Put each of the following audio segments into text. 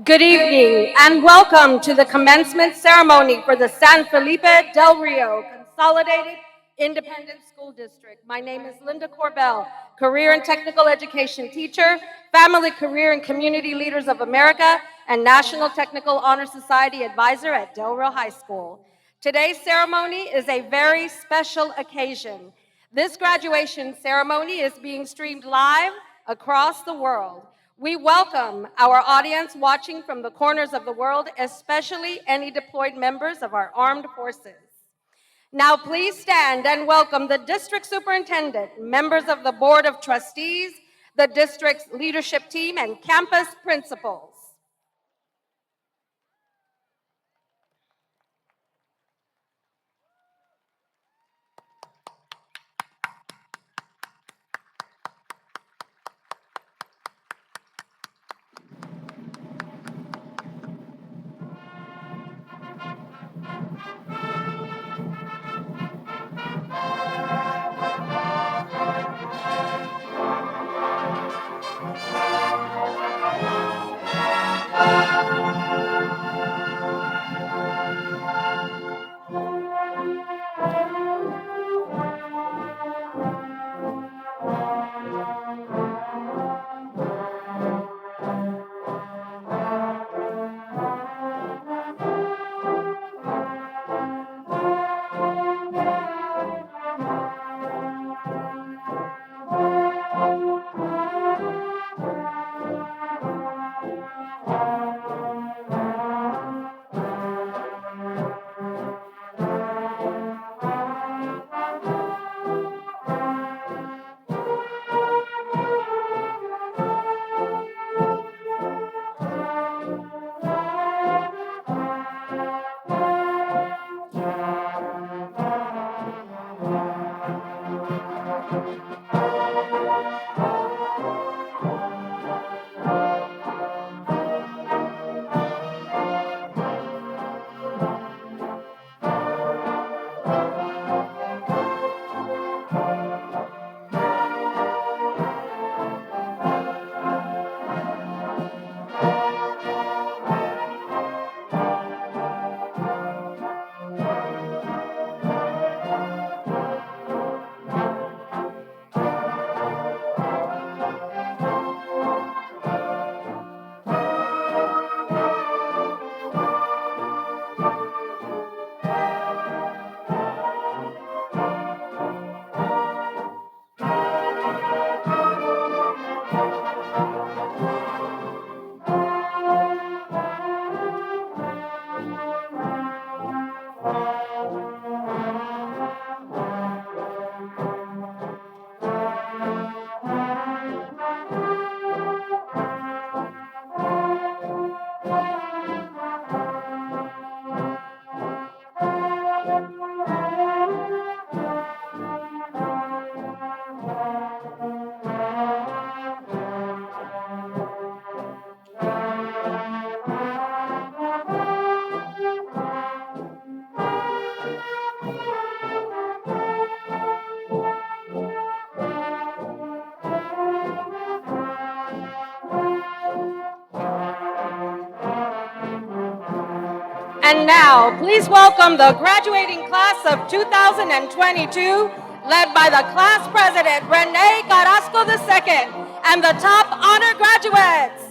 Good evening and welcome to the commencement ceremony for the San Felipe del Rio Consolidated Independent School District. My name is Linda Corbell, Career and Technical Education Teacher, Family, Career, and Community Leaders of America, and National Technical Honor Society Advisor at Del Rio High School. Today's ceremony is a very special occasion. This graduation ceremony is being streamed live across the world. We welcome our audience watching from the corners of the world, especially any deployed members of our armed forces. Now please stand and welcome the District Superintendent, members of the Board of Trustees, the district's leadership team, and campus principals. And now, please welcome the graduating class of 2022, led by the class president, Rene Carrasco II, and the top honor graduates.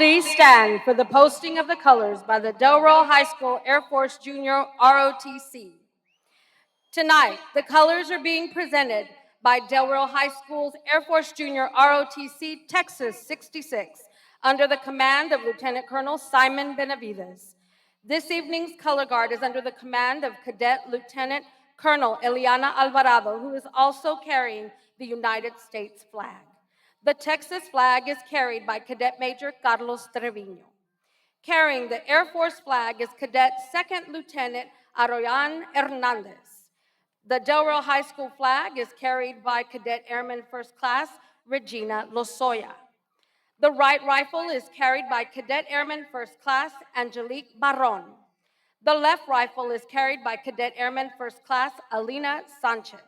Please stand for the posting of the colors by the Del Rio High School Air Force Junior ROTC. Tonight, the colors are being presented by Del Rio High School's Air Force Junior ROTC Texas 66 under the command of Lieutenant Colonel Simon Benavides. This evening's color guard is under the command of Cadet Lieutenant Colonel Eliana Alvarado, who is also carrying the United States flag. The Texas flag is carried by Cadet Major Carlos Trevino. Carrying the Air Force flag is Cadet Second Lieutenant Aroyan Hernandez. The Del Rio High School flag is carried by Cadet Airman First Class Regina Lozoya. The right rifle is carried by Cadet Airman First Class Angelique Barron. The left rifle is carried by Cadet Airman First Class Alina Sanchez.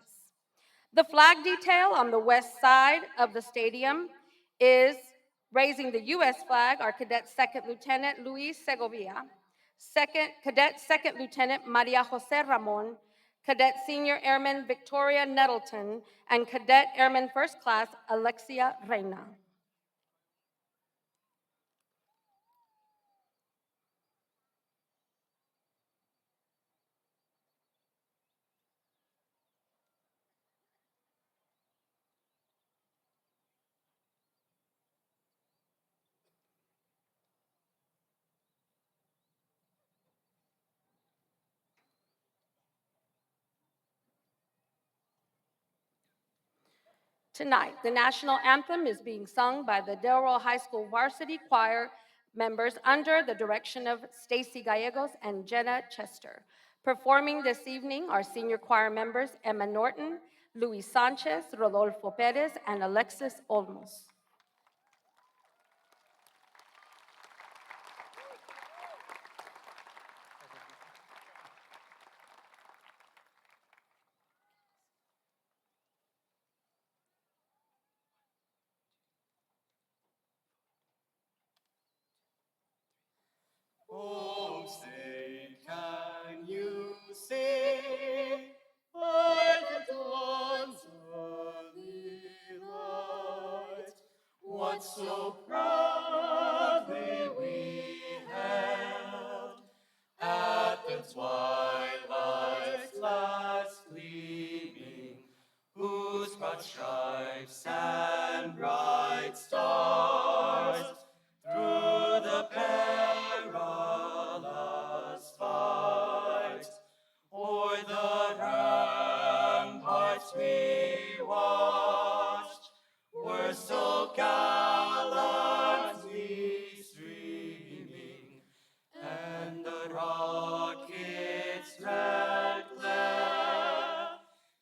The flag detail on the west side of the stadium is raising the U.S. flag are Cadet Second Lieutenant Luis Segovia, Cadet Second Lieutenant Maria Jose Ramon, Cadet Senior Airman Victoria Nettleton, and Cadet Airman First Class Alexia Reina. Tonight, the national anthem is being sung by the Del Rio High School varsity choir members under the direction of Stacy Gallegos and Jenna Chester. Performing this evening are senior choir members Emma Norton, Luis Sanchez, Rodolfo Perez, and Alexis Olmos. Oh, say, can you sing like the dawns early light? What so proudly we hailed at the twilight's last gleaming, whose broad stripes and bright stars through the perilous fight o'er the ramparts we watched were so gallantly streaming, and the rocket's red glare,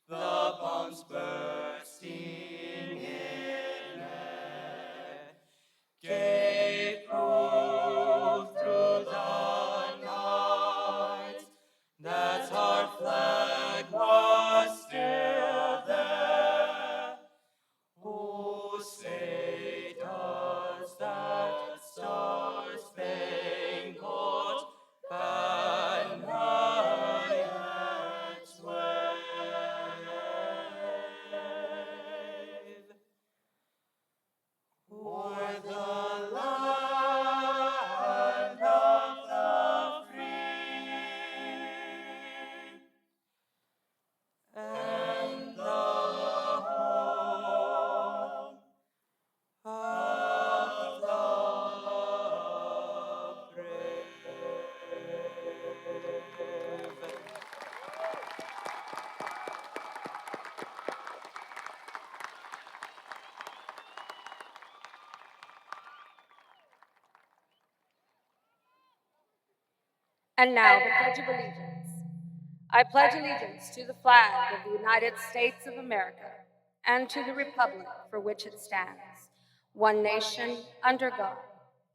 the bombs bursting in air, gave proof through the night that our flag was still there. Oh, say does that star-spangled banner yet wave o'er the land of the free and the home of the brave. And now, the Pledge of Allegiance. I pledge allegiance to the flag of the United States of America and to the republic for which it stands, one nation, under God,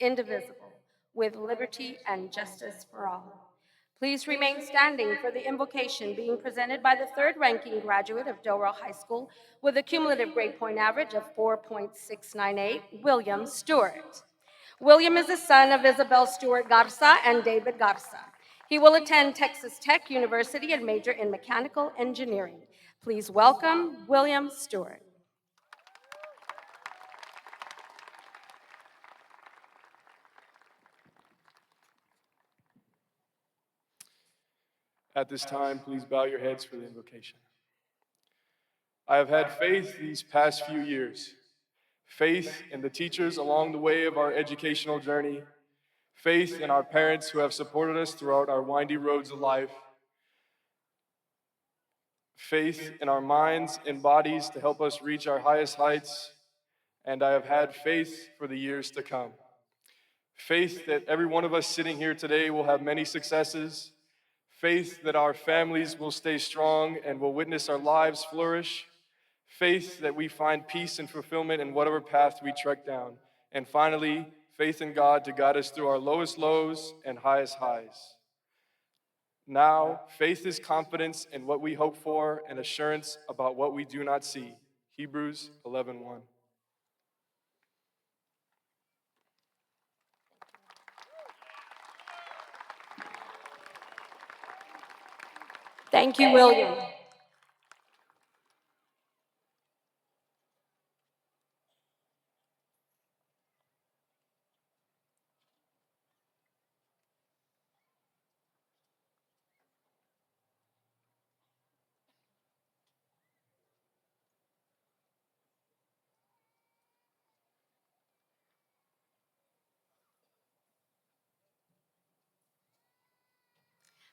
indivisible, with liberty and justice for all. Please remain standing for the invocation being presented by the third-ranking graduate of Del Rio High School with a cumulative grade point average of 4.698, William Stewart. William is the son of Isabel Stewart Garza and David Garza. He will attend Texas Tech University and major in mechanical engineering. Please welcome William Stewart. At this time, please bow your heads for the invocation. I have had faith these past few years, faith in the teachers along the way of our educational journey, faith in our parents who have supported us throughout our windy roads of life, faith in our minds and bodies to help us reach our highest heights, and I have had faith for the years to come. Faith that every one of us sitting here today will have many successes, faith that our families will stay strong and will witness our lives flourish, faith that we find peace and fulfillment in whatever path we trek down, and finally, faith in God to guide us through our lowest lows and highest highs. Now, faith is confidence in what we hope for and assurance about what we do not see. Hebrews 11:1. Thank you, William.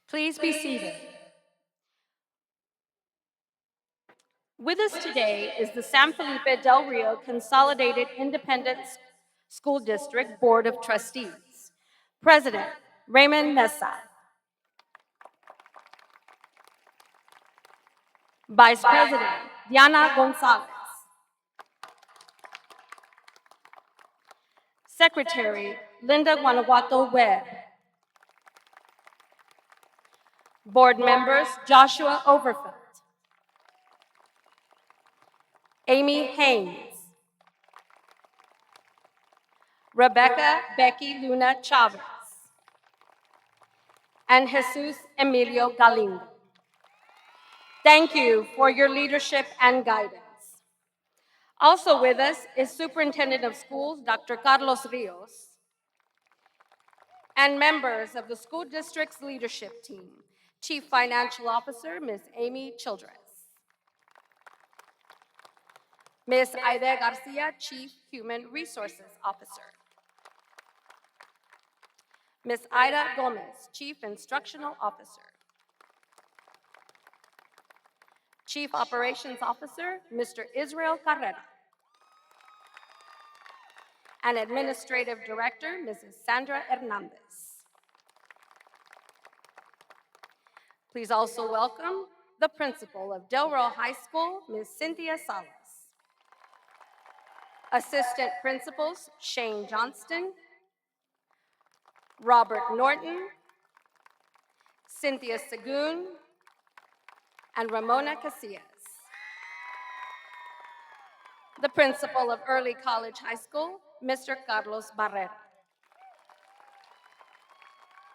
Please be seated. With us today is the San Felipe Del Rio Consolidated Independent School District Board of Trustees. President Raymond Mesa. Vice President Diana Gonzalez. Secretary Linda Guanajuato Webb. Board members Joshua Overfeld, Amy Haynes, Rebecca Becky Luna Chavez, and Jesus Emilio Galindo. Thank you for your leadership and guidance. Also with us is Superintendent of Schools, Dr. Carlos Rios, and members of the school district's leadership team, Chief Financial Officer, Ms. Amy Childress, Ms. Aide Garcia, Chief Human Resources Officer, Ms. Ida Gomez, Chief Instructional Officer, Chief Operations Officer, Mr. Israel Carrera, and Administrative Director, Mrs. Sandra Hernandez. Please also welcome the principal of Del Rio High School, Ms. Cynthia Salas. Assistant principals, Shane Johnston, Robert Norton, Cynthia Sagoon, and Ramona Casillas. The principal of Early College High School, Mr. Carlos Barrera.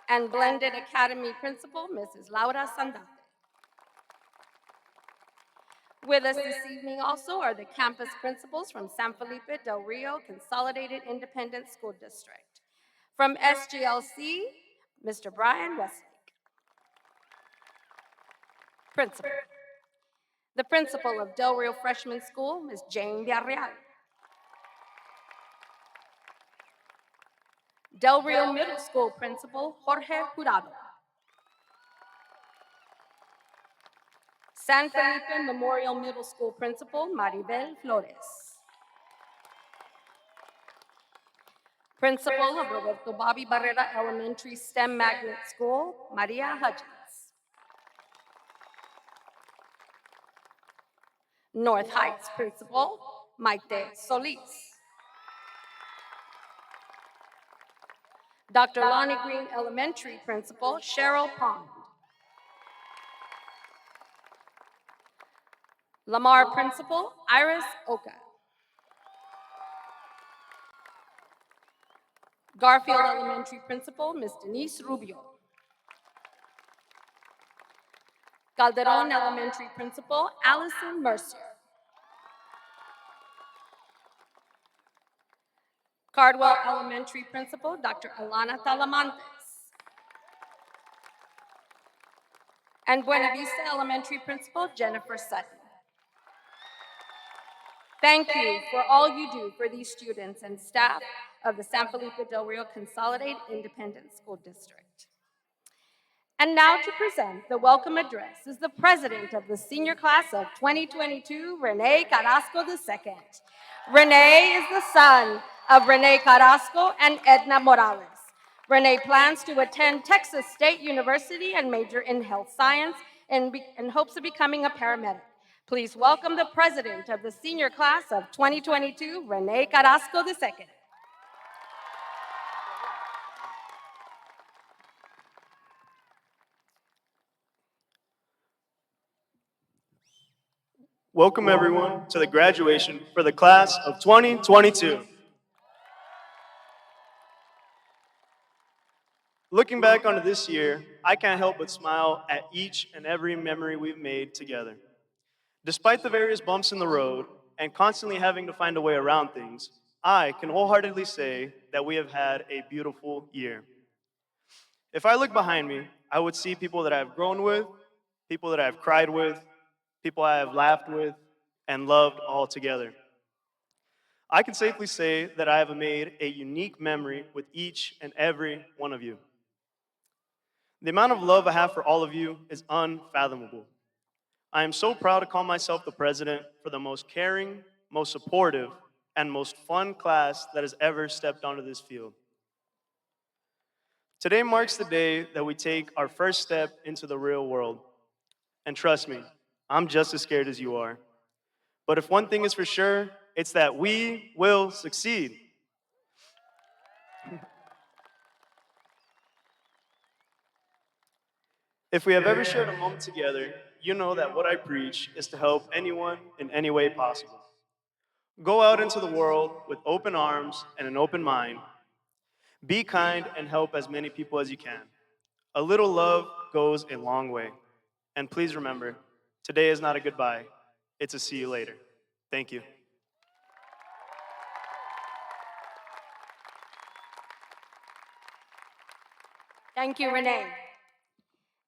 And Blended Academy principal, Mrs. Laura Sandate. With us this evening also are the campus principals from San Felipe Del Rio Consolidated Independent School District. From SGLC, Mr. Brian Westlake. Principal. The principal of Del Rio Freshman School, Ms. Jane Villarreal. Del Rio Middle School principal, Jorge Jurado. San Felipe Memorial Middle School principal, Maribel Flores. Principal of Roberto Bobby Barrera Elementary STEM Magnet School, Maria Hudgens. North Heights principal, Maite Solis. Dr. Lonnie Green Elementary principal, Cheryl Pond. Lamar principal, Iris Oka. Garfield Elementary principal, Ms. Denise Rubio. Calderon Elementary principal, Allison Mercier. Cardwell Elementary principal, Dr. Alana Talamantes. and Buena Vista Elementary Principal Jennifer Sutton. Thank you for all you do for these students and staff of the San Felipe Del Rio Consolidated Independent School District. And now to present the welcome address is the president of the senior class of 2022, Rene Carrasco II. Rene is the son of Rene Carrasco and Edna Morales. Rene plans to attend Texas State University and major in health science and hopes of becoming a paramedic. Please welcome the president of the senior class of 2022, Rene Carrasco II. Welcome everyone to the graduation for the class of 2022. Looking back onto this year, I can't help but smile at each and every memory we've made together. Despite the various bumps in the road and constantly having to find a way around things, I can wholeheartedly say that we have had a beautiful year. If I look behind me, I would see people that I've grown with, people that I've cried with, people I have laughed with, and loved all together. I can safely say that I have made a unique memory with each and every one of you. The amount of love I have for all of you is unfathomable. I am so proud to call myself the president for the most caring, most supportive, and most fun class that has ever stepped onto this field. Today marks the day that we take our first step into the real world. And trust me, I'm just as scared as you are. But if one thing is for sure, it's that we will succeed. If we have ever shared a moment together, you know that what I preach is to help anyone in any way possible. Go out into the world with open arms and an open mind. Be kind and help as many people as you can. A little love goes a long way. And please remember, today is not a goodbye, it's a see you later. Thank you. Thank you, Renee.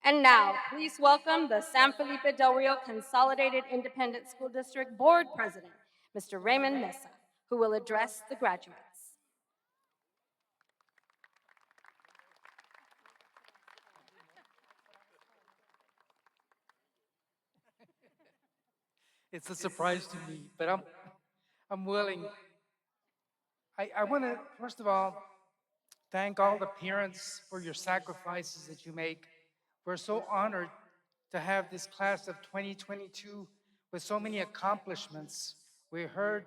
And now, please welcome the San Felipe Del Rio Consolidated Independent School District Board President, Mr. Raymond Mesa, who will address the graduates. It's a surprise to me, but I'm willing. I want to, first of all, thank all the parents for your sacrifices that you make. We're so honored to have this class of 2022 with so many accomplishments. We heard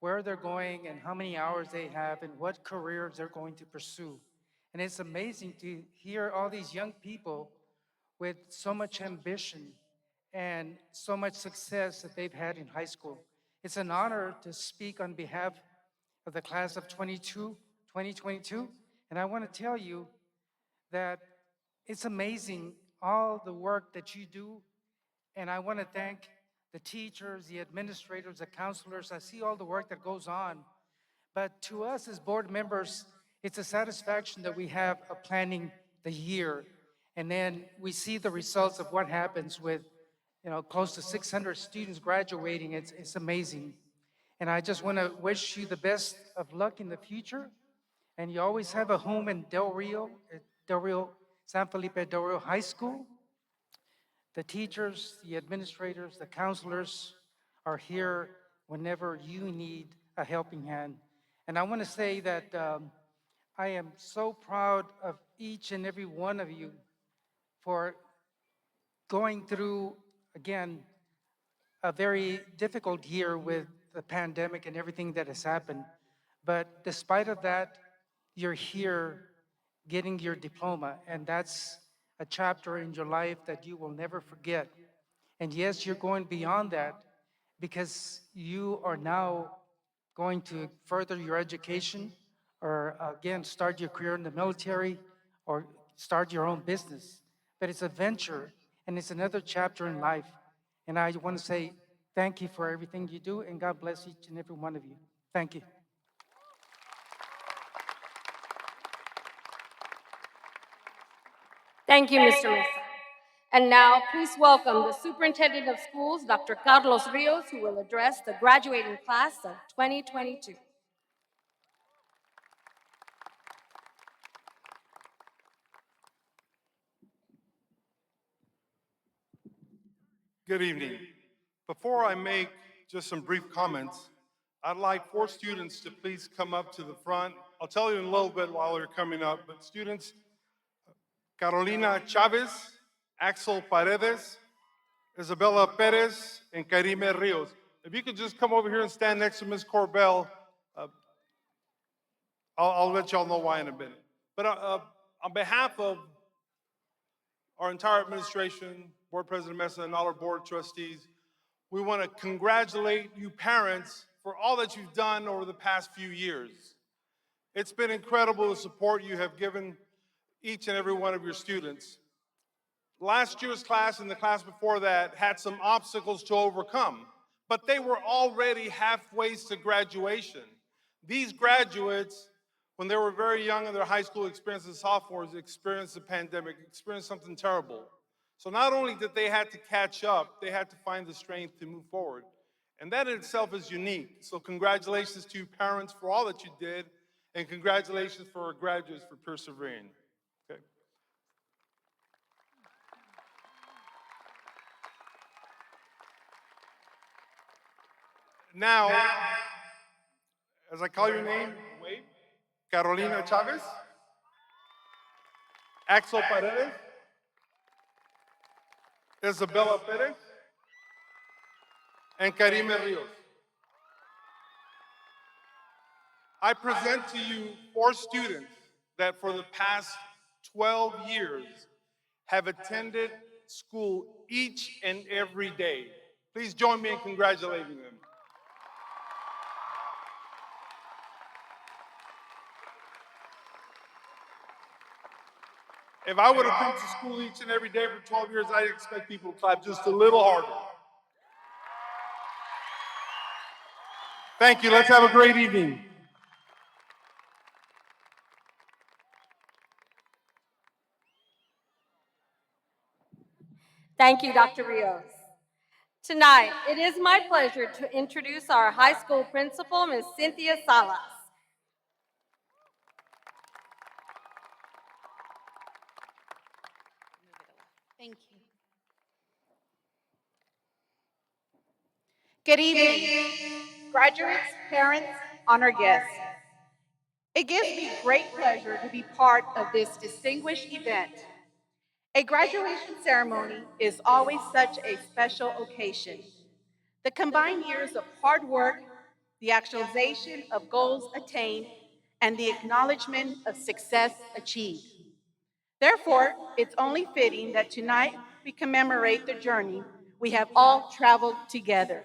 where they're going and how many hours they have and what careers they're going to pursue. And it's amazing to hear all these young people with so much ambition and so much success that they've had in high school. It's an honor to speak on behalf of the class of 2022, and I want to tell you that it's amazing all the work that you do, and I want to thank the teachers, the administrators, the counselors. I see all the work that goes on, but to us as board members, it's a satisfaction that we have a planning the year, and then we see the results of what happens with close to 600 students graduating. It's amazing. And I just want to wish you the best of luck in the future. And you always have a home in Del Rio, San Felipe Del Rio High School. The teachers, the administrators, the counselors are here whenever you need a helping hand. And I want to say that I am so proud of each and every one of you for going through, again, a very difficult year with the pandemic and everything that has happened. But despite of that, you're here getting your diploma, and that's a chapter in your life that you will never forget. And yes, you're going beyond that because you are now going to further your education or again, start your career in the military or start your own business. But it's a venture and it's another chapter in life. And I want to say thank you for everything you do, and God bless each and every one of you. Thank you. Thank you, Mr. Mesa. And now, please welcome the Superintendent of Schools, Dr. Carlos Rios, who will address the graduating class of 2022. Good evening. Before I make just some brief comments, I'd like 4 students to please come up to the front. I'll tell you in a little bit while they're coming up, but students, Carolina Chavez, Axel Paredes, Isabella Perez, and Karime Rios. If you could just come over here and stand next to Ms. Corbell, I'll let y'all know why in a minute. But on behalf of our entire administration, Board President Mesa, and all our board trustees, we want to congratulate you parents for all that you've done over the past few years. It's been incredible the support you have given each and every one of your students. Last year's class and the class before that had some obstacles to overcome, but they were already halfway to graduation. These graduates, when they were very young in their high school experience as sophomores, experienced the pandemic, experienced something terrible. So not only did they have to catch up, they had to find the strength to move forward. And that in itself is unique. So congratulations to you parents for all that you did, and congratulations for our graduates for persevering. Okay. Now, as I call your name, wait, Carolina Chavez, Axel Paredes, Isabella Perez, and Karime Rios. I present to you 4 students that for the past 12 years have attended school each and every day. Please join me in congratulating them. If I would have come to school each and every day for 12 years, I'd expect people to clap just a little harder. Thank you. Let's have a great evening. Thank you, Dr. Rios. Tonight, it is my pleasure to introduce our high school principal, Ms. Cynthia Salas. Thank you. Good evening, graduates, parents, honored guests. It gives me great pleasure to be part of this distinguished event. A graduation ceremony is always such a special occasion. The combined years of hard work, the actualization of goals attained, and the acknowledgement of success achieved. Therefore, it's only fitting that tonight we commemorate the journey we have all traveled together.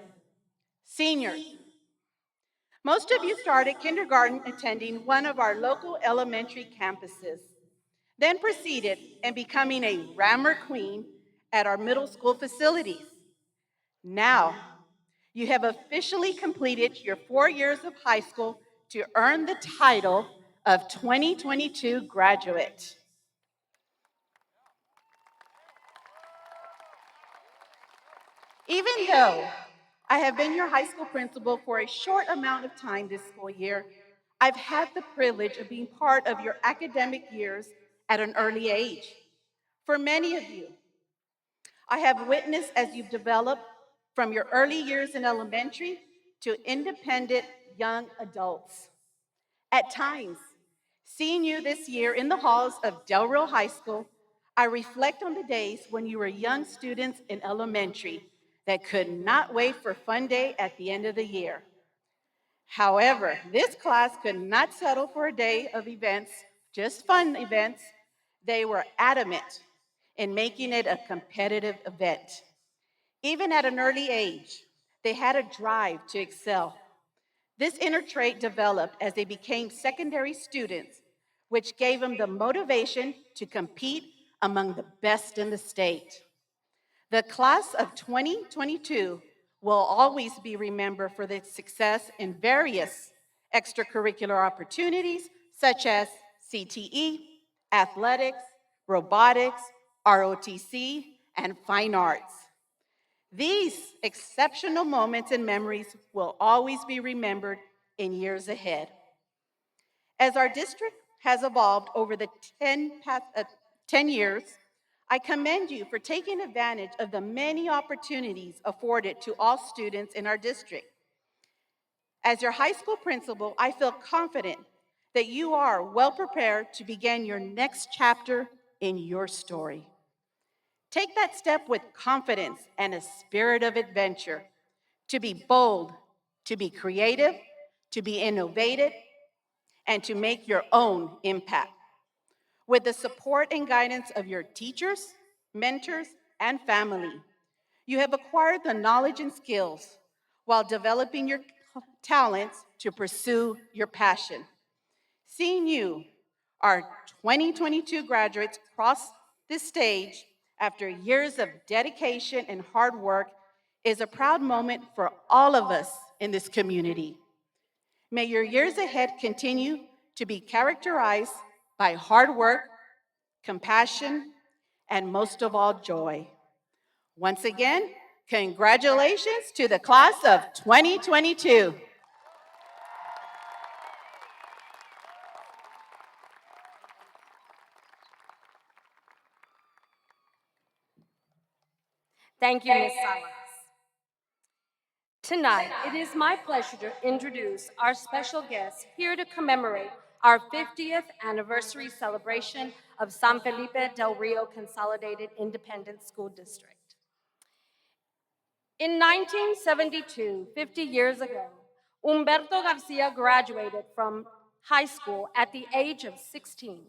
Seniors, most of you started kindergarten attending one of our local elementary campuses, then proceeded in becoming a Rammer Queen at our middle school facilities. Now, you have officially completed your 4 years of high school to earn the title of 2022 graduate. Even though I have been your high school principal for a short amount of time this school year, I've had the privilege of being part of your academic years at an early age. For many of you, I have witnessed as you've developed from your early years in elementary to independent young adults. At times, seeing you this year in the halls of Del Rio High School, I reflect on the days when you were young students in elementary that could not wait for fun day at the end of the year. However, this class could not settle for a day of events, just fun events. They were adamant in making it a competitive event. Even at an early age, they had a drive to excel. This inner trait developed as they became secondary students, which gave them the motivation to compete among the best in the state. The class of 2022 will always be remembered for its success in various extracurricular opportunities such as CTE, athletics, robotics, ROTC, and fine arts. These exceptional moments and memories will always be remembered in years ahead. As our district has evolved over the 10 years, I commend you for taking advantage of the many opportunities afforded to all students in our district. As your high school principal, I feel confident that you are well prepared to begin your next chapter in your story. Take that step with confidence and a spirit of adventure, to be bold, to be creative, to be innovative, and to make your own impact. With the support and guidance of your teachers, mentors, and family, you have acquired the knowledge and skills while developing your talents to pursue your passion. Seeing you, our 2022 graduates, cross this stage after years of dedication and hard work is a proud moment for all of us in this community. May your years ahead continue to be characterized by hard work, compassion, and most of all, joy. Once again, congratulations to the class of 2022. Thank you, Ms. Salas. Tonight, it is my pleasure to introduce our special guest here to commemorate our 50th anniversary celebration of San Felipe del Rio Consolidated Independent School District. In 1972, 50 years ago, Humberto Garcia graduated from high school at the age of 16.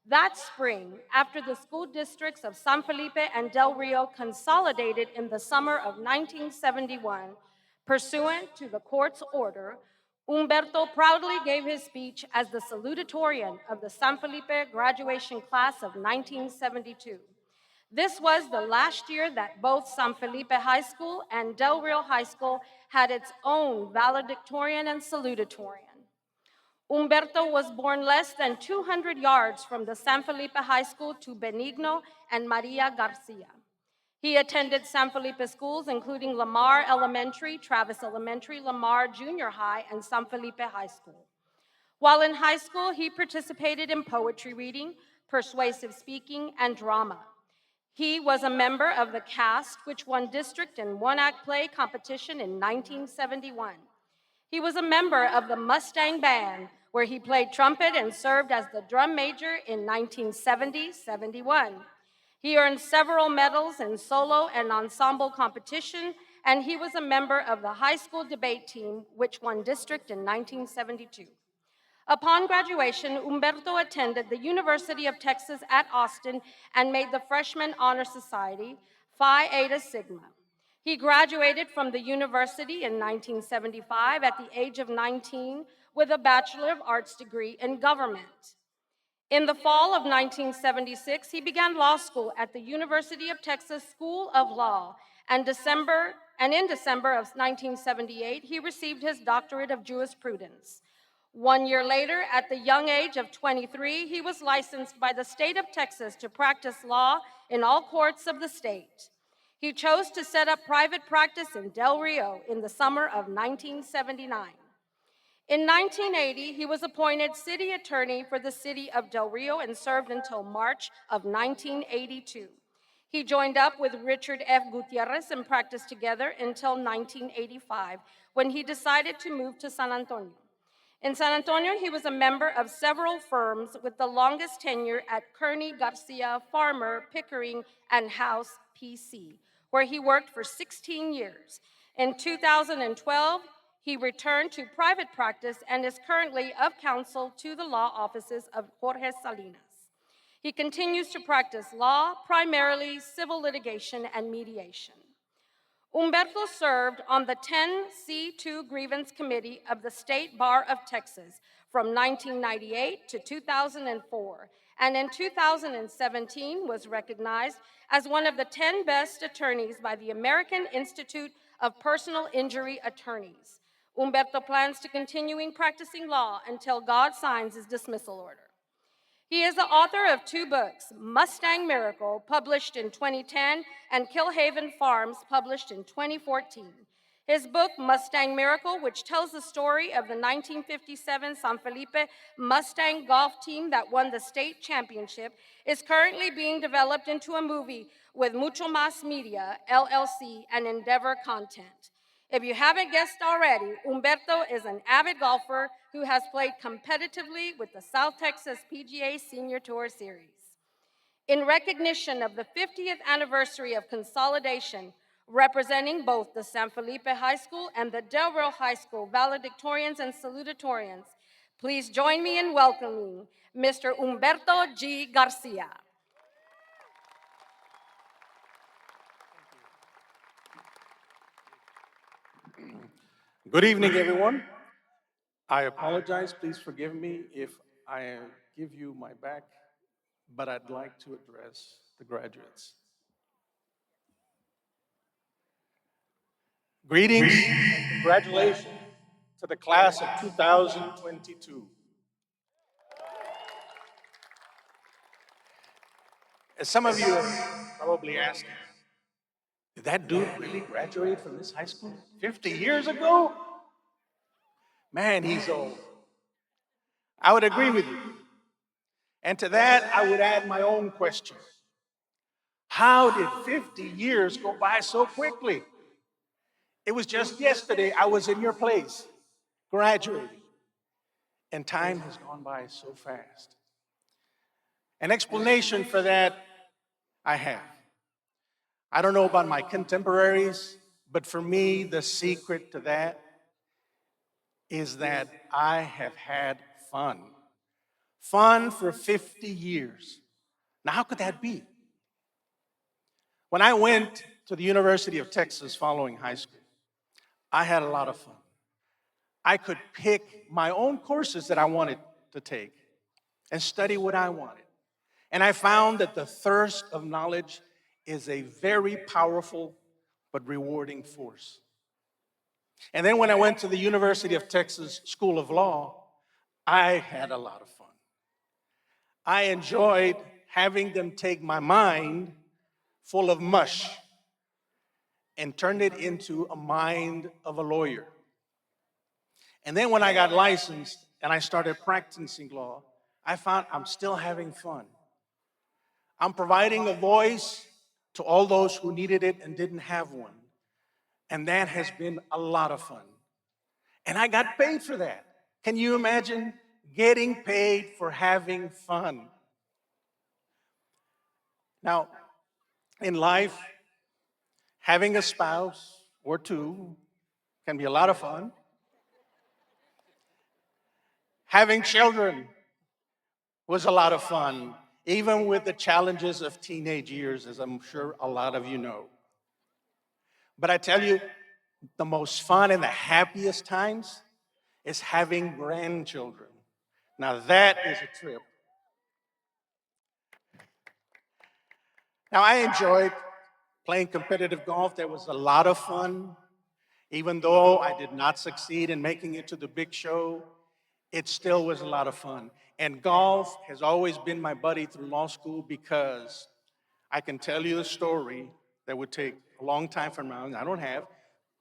That spring, after the school districts of San Felipe and Del Rio consolidated in the summer of 1971, pursuant to the court's order, Humberto proudly gave his speech as the salutatorian of the San Felipe graduation class of 1972. This was the last year that both San Felipe High School and Del Rio High School had its own valedictorian and salutatorian. Humberto was born less than 200 yards from the San Felipe High School to Benigno and Maria Garcia. He attended San Felipe schools, including Lamar Elementary, Travis Elementary, Lamar Junior High, and San Felipe High School. While in high school, he participated in poetry reading, persuasive speaking, and drama. He was a member of the cast, which won district and one-act play competition in 1971. He was a member of the Mustang Band, where he played trumpet and served as the drum major in 1970-71. He earned several medals in solo and ensemble competition, and he was a member of the high school debate team, which won district in 1972. Upon graduation, Humberto attended the University of Texas at Austin and made the Freshman Honor Society, Phi Eta Sigma. He graduated from the university in 1975 at the age of 19 with a Bachelor of Arts degree in government. In the fall of 1976, he began law school at the University of Texas School of Law, and in December of 1978, he received his doctorate of jurisprudence. 1 year later, at the young age of 23, he was licensed by the state of Texas to practice law in all courts of the state. He chose to set up private practice in Del Rio in the summer of 1979. In 1980, he was appointed city attorney for the city of Del Rio and served until March of 1982. He joined up with Richard F. Gutierrez and practiced together until 1985, when he decided to move to San Antonio. In San Antonio, he was a member of several firms with the longest tenure at Kearney, Garcia, Farmer, Pickering, and House PC, where he worked for 16 years. In 2012, he returned to private practice and is currently of counsel to the law offices of Jorge Salinas. He continues to practice law, primarily civil litigation and mediation. Humberto served on the 10C2 Grievance Committee of the State Bar of Texas from 1998 to 2004, and in 2017 was recognized as one of the 10 best attorneys by the American Institute of Personal Injury Attorneys. Humberto plans to continuing practicing law until God signs his dismissal order. He is the author of 2 books, Mustang Miracle, published in 2010, and Killhaven Farms, published in 2014. His book, Mustang Miracle, which tells the story of the 1957 San Felipe Mustang golf team that won the state championship, is currently being developed into a movie with Mucho Mas Media, LLC, and Endeavor Content. If you haven't guessed already, Humberto is an avid golfer who has played competitively with the South Texas PGA Senior Tour Series. In recognition of the 50th anniversary of consolidation, representing both the San Felipe High School and the Del Rio High School valedictorians and salutatorians, please join me in welcoming Mr. Humberto G. Garcia. Good evening, everyone. I apologize. Please forgive me if I give you my back, but I'd like to address the graduates. Greetings and congratulations to the class of 2022. As some of you are probably asking, did that dude really graduate from this high school 50 years ago? Man, he's old. I would agree with you. And to that, I would add my own question. How did 50 years go by so quickly? It was just yesterday I was in your place, graduating, and time has gone by so fast. An explanation for that I have. I don't know about my contemporaries, but for me, the secret to that is that I have had fun. Fun for 50 years. Now, how could that be? When I went to the University of Texas following high school, I had a lot of fun. I could pick my own courses that I wanted to take and study what I wanted. And I found that the thirst of knowledge is a very powerful but rewarding force. And then when I went to the University of Texas School of Law, I had a lot of fun. I enjoyed having them take my mind full of mush and turn it into a mind of a lawyer. And then when I got licensed and I started practicing law, I found I'm still having fun. I'm providing a voice to all those who needed it and didn't have one. And that has been a lot of fun. And I got paid for that. Can you imagine getting paid for having fun? Now, in life, having a spouse or two can be a lot of fun. Having children was a lot of fun, even with the challenges of teenage years, as I'm sure a lot of you know. But I tell you, the most fun and the happiest times is having grandchildren. Now that is a trip. Now I enjoyed playing competitive golf. That was a lot of fun. Even though I did not succeed in making it to the big show, it still was a lot of fun. And golf has always been my buddy through law school because I can tell you a story that would take a long time from now, and I don't have,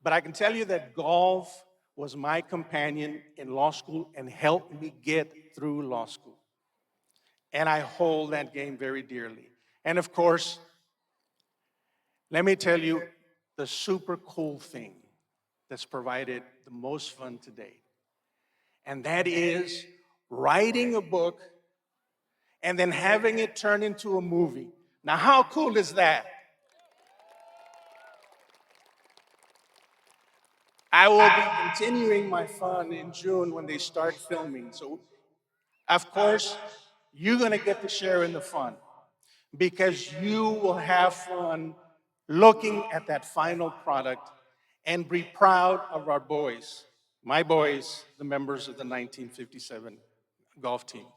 but I can tell you that golf was my companion in law school and helped me get through law school. And I hold that game very dearly. And of course, let me tell you the super cool thing that's provided the most fun today. And that is writing a book and then having it turn into a movie. Now, how cool is that? I will be continuing my fun in June when they start filming. So, of course, you're going to get to share in the fun because you will have fun looking at that final product and be proud of our boys, my boys, the members of the 1957 golf team.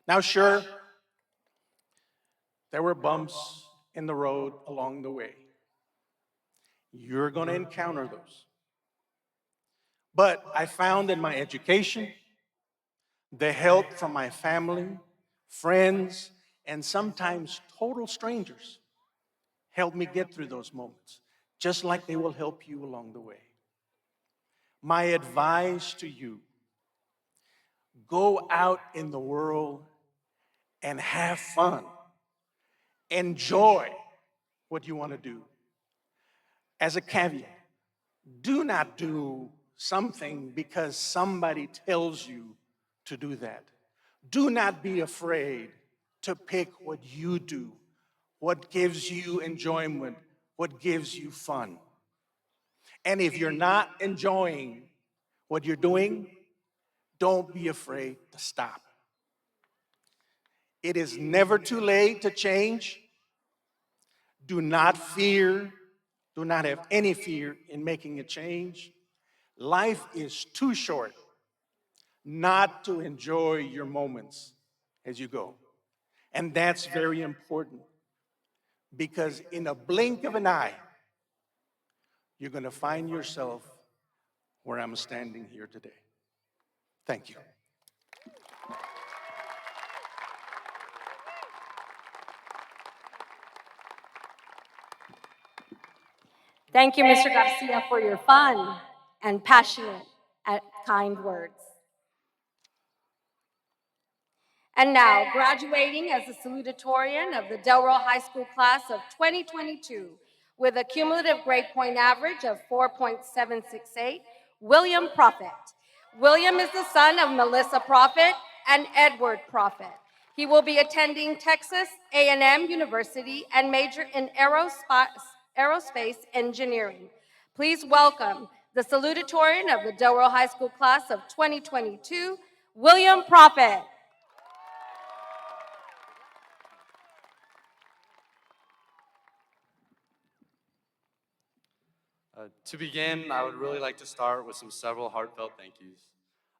Now, sure, there were bumps in the road along the way. You're going to encounter those. But I found in my education, the help from my family, friends, and sometimes total strangers helped me get through those moments, just like they will help you along the way. My advice to you, go out in the world and have fun. Enjoy what you want to do. As a caveat, do not do something because somebody tells you to do that. Do not be afraid to pick what you do, what gives you enjoyment, what gives you fun. And if you're not enjoying what you're doing, don't be afraid to stop. It is never too late to change. Do not fear, do not have any fear in making a change. Life is too short not to enjoy your moments as you go. And that's very important because in a blink of an eye, you're going to find yourself where I'm standing here today. Thank you. Thank you, Mr. Garcia, for your fun and passionate and kind words. And now, graduating as the salutatorian of the Delro High School class of 2022 with a cumulative grade point average of 4.768, William Prophet. William is the son of Melissa Prophet and Edward Prophet. He will be attending Texas A&M University and major in aerospace engineering. Please welcome the salutatorian of the Delro High School class of 2022, William Prophet. To begin, I would really like to start with several heartfelt thank yous.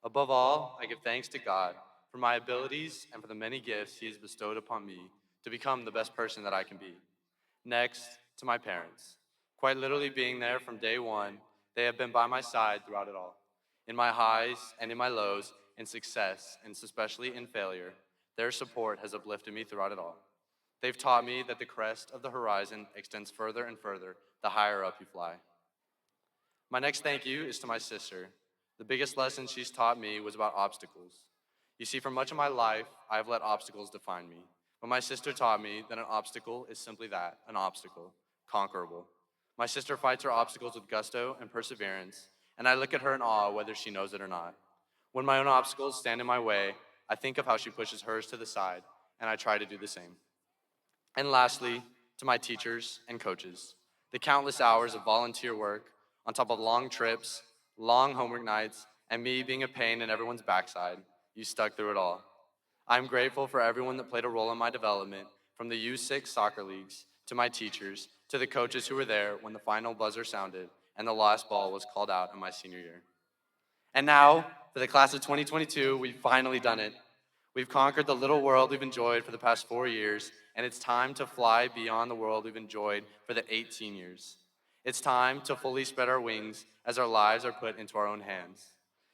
Above all, I give thanks to God for my abilities and for the many gifts He has bestowed upon me to become the best person that I can be. Next, to my parents. Quite literally being there from day one, they have been by my side throughout it all. In my highs and in my lows, in success and especially in failure, their support has uplifted me throughout it all. They've taught me that the crest of the horizon extends further and further the higher up you fly. My next thank you is to my sister. The biggest lesson she's taught me was about obstacles. You see, for much of my life, I've let obstacles define me. But my sister taught me that an obstacle is simply that, an obstacle, conquerable. My sister fights her obstacles with gusto and perseverance, and I look at her in awe whether she knows it or not. When my own obstacles stand in my way, I think of how she pushes hers to the side, and I try to do the same. And lastly, to my teachers and coaches, the countless hours of volunteer work, on top of long trips, long homework nights, and me being a pain in everyone's backside, you stuck through it all. I'm grateful for everyone that played a role in my development, from the U6 soccer leagues, to my teachers, to the coaches who were there when the final buzzer sounded and the last ball was called out in my senior year. And now, for the class of 2022, we've finally done it. We've conquered the little world we've enjoyed for the past 4 years, and it's time to fly beyond the world we've enjoyed for the 18 years. It's time to fully spread our wings as our lives are put into our own hands.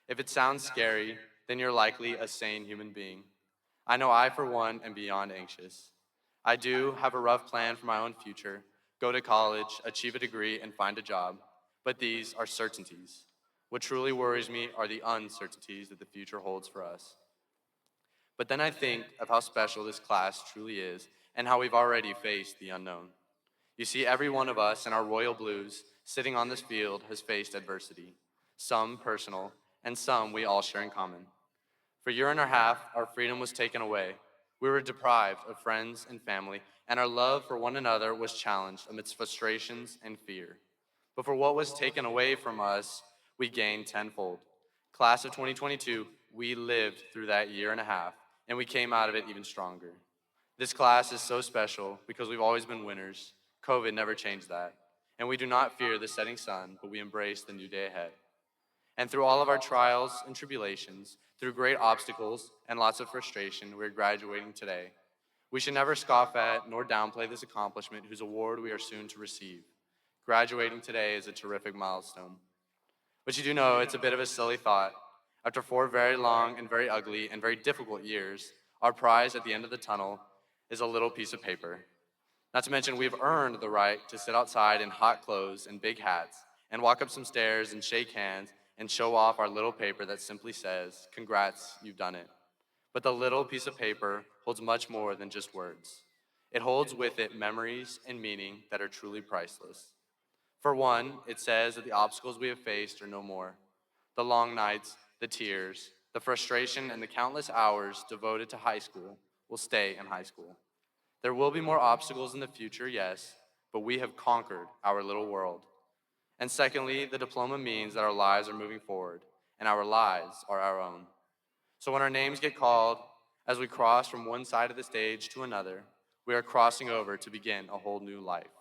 If it sounds scary, then you're likely a sane human being. I know I, for one, am beyond anxious. I do have a rough plan for my own future: go to college, achieve a degree, and find a job. But these are certainties. What truly worries me are the uncertainties that the future holds for us. But then I think of how special this class truly is and how we've already faced the unknown. You see, every one of us in our royal blues sitting on this field has faced adversity, some personal and some we all share in common. For a year and a half, our freedom was taken away. We were deprived of friends and family, and our love for one another was challenged amidst frustrations and fear. But for what was taken away from us, we gained tenfold. Class of 2022, we lived through that year and a half, and we came out of it even stronger. This class is so special because we've always been winners. COVID never changed that. And we do not fear the setting sun, but we embrace the new day ahead. And through all of our trials and tribulations, through great obstacles and lots of frustration, we're graduating today. We should never scoff at nor downplay this accomplishment whose award we are soon to receive. Graduating today is a terrific milestone. But you do know it's a bit of a silly thought. After 4 very long and very ugly and very difficult years, Our prize at the end of the tunnel is a little piece of paper. Not to mention, we've earned the right to sit outside in hot clothes and big hats and walk up some stairs and shake hands and show off our little paper that simply says, "Congrats, you've done it." But the little piece of paper holds much more than just words. It holds with it memories and meaning that are truly priceless. For one, it says that the obstacles we have faced are no more. The long nights, the tears, the frustration, and the countless hours devoted to high school will stay in high school. There will be more obstacles in the future, yes, but we have conquered our little world. And secondly, the diploma means that our lives are moving forward, and our lives are our own. So when our names get called, as we cross from one side of the stage to another, we are crossing over to begin a whole new life.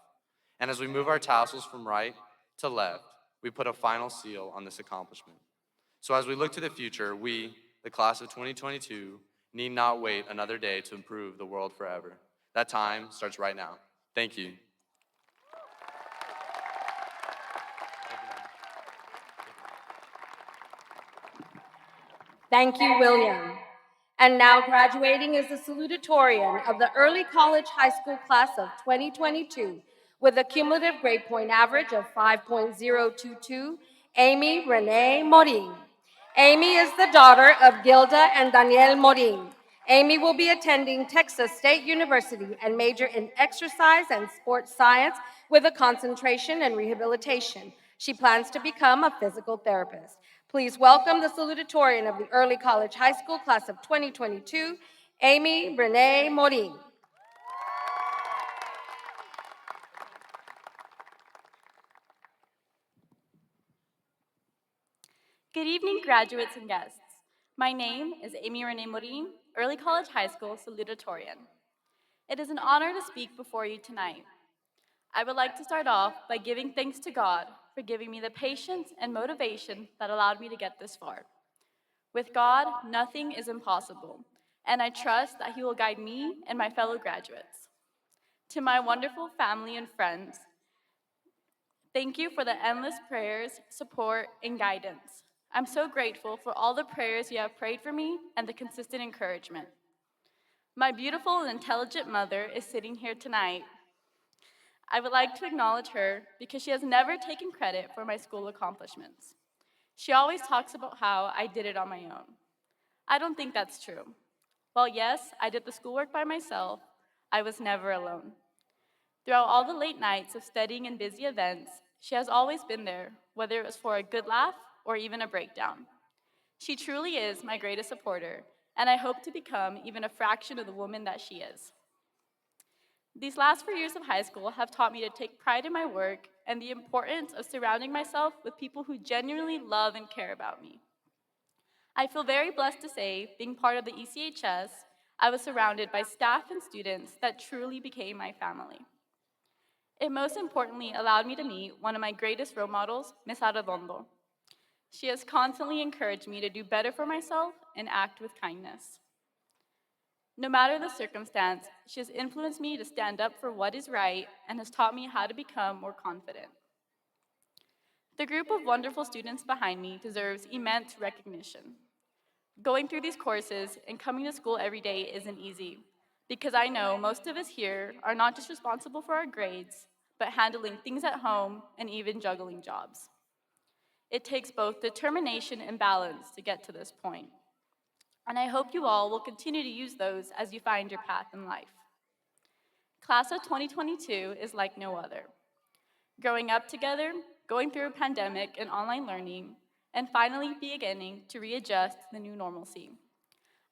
And as we move our tassels from right to left, we put a final seal on this accomplishment. So as we look to the future, we, the class of 2022, need not wait another day to improve the world forever. That time starts right now. Thank you. Thank you, William. And now graduating is the salutatorian of the Early College High School class of 2022 with a cumulative grade point average of 5.022, Amy Renee Morin. Amy is the daughter of Gilda and Daniel Morin. Amy will be attending Texas State University and major in exercise and sports science with a concentration in rehabilitation. She plans to become a physical therapist. Please welcome the salutatorian of the Early College High School class of 2022, Amy Renee Morin. Good evening, graduates and guests. My name is Amy Renee Morin, Early College High School Salutatorian. It is an honor to speak before you tonight. I would like to start off by giving thanks to God for giving me the patience and motivation that allowed me to get this far. With God, nothing is impossible, and I trust that He will guide me and my fellow graduates. To my wonderful family and friends, thank you for the endless prayers, support, and guidance. I'm so grateful for all the prayers you have prayed for me and the consistent encouragement. My beautiful and intelligent mother is sitting here tonight. I would like to acknowledge her because she has never taken credit for my school accomplishments. She always talks about how I did it on my own. I don't think that's true. While yes, I did the schoolwork by myself, I was never alone. Throughout all the late nights of studying and busy events, she has always been there, whether it was for a good laugh or even a breakdown. She truly is my greatest supporter, and I hope to become even a fraction of the woman that she is. These last 4 years of high school have taught me to take pride in my work and the importance of surrounding myself with people who genuinely love and care about me. I feel very blessed to say, being part of the ECHS, I was surrounded by staff and students that truly became my family. It most importantly allowed me to meet one of my greatest role models, Ms. Arredondo. She has constantly encouraged me to do better for myself and act with kindness. No matter the circumstance, she has influenced me to stand up for what is right and has taught me how to become more confident. The group of wonderful students behind me deserves immense recognition. Going through these courses and coming to school every day isn't easy, because I know most of us here are not just responsible for our grades, but handling things at home and even juggling jobs. It takes both determination and balance to get to this point. And I hope you all will continue to use those as you find your path in life. Class of 2022 is like no other. Growing up together, going through a pandemic and online learning, and finally beginning to readjust to the new normalcy.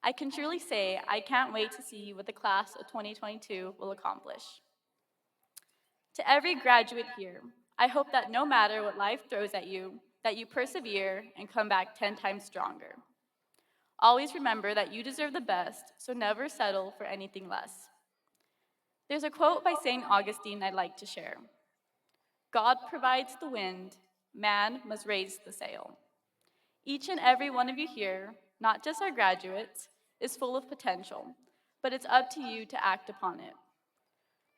I can truly say I can't wait to see what the class of 2022 will accomplish. To every graduate here, I hope that no matter what life throws at you, that you persevere and come back 10 times stronger. Always remember that you deserve the best, so never settle for anything less. There's a quote by St. Augustine I'd like to share. God provides the wind, man must raise the sail. Each and every one of you here, not just our graduates, is full of potential, but it's up to you to act upon it.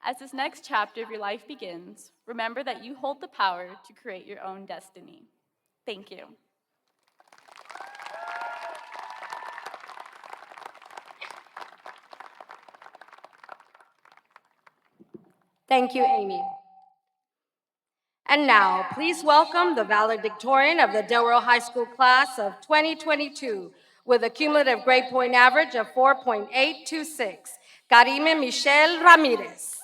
As this next chapter of your life begins, remember that you hold the power to create your own destiny. Thank you. Thank you, Amy. And now, please welcome the valedictorian of the Del Rio High School class of 2022 with a cumulative grade point average of 4.826, Karime Michelle Ramirez.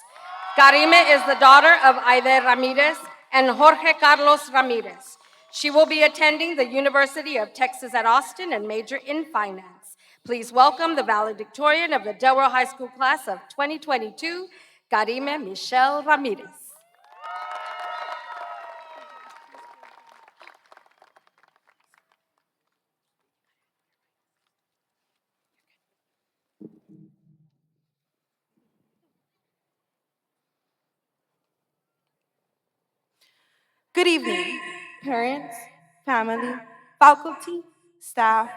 Karime is the daughter of Aide Ramirez and Jorge Carlos Ramirez. She will be attending the University of Texas at Austin and major in finance. Please welcome the valedictorian of the Del Rio High School class of 2022, Karime Michelle Ramirez. Good evening, parents, family, faculty, staff,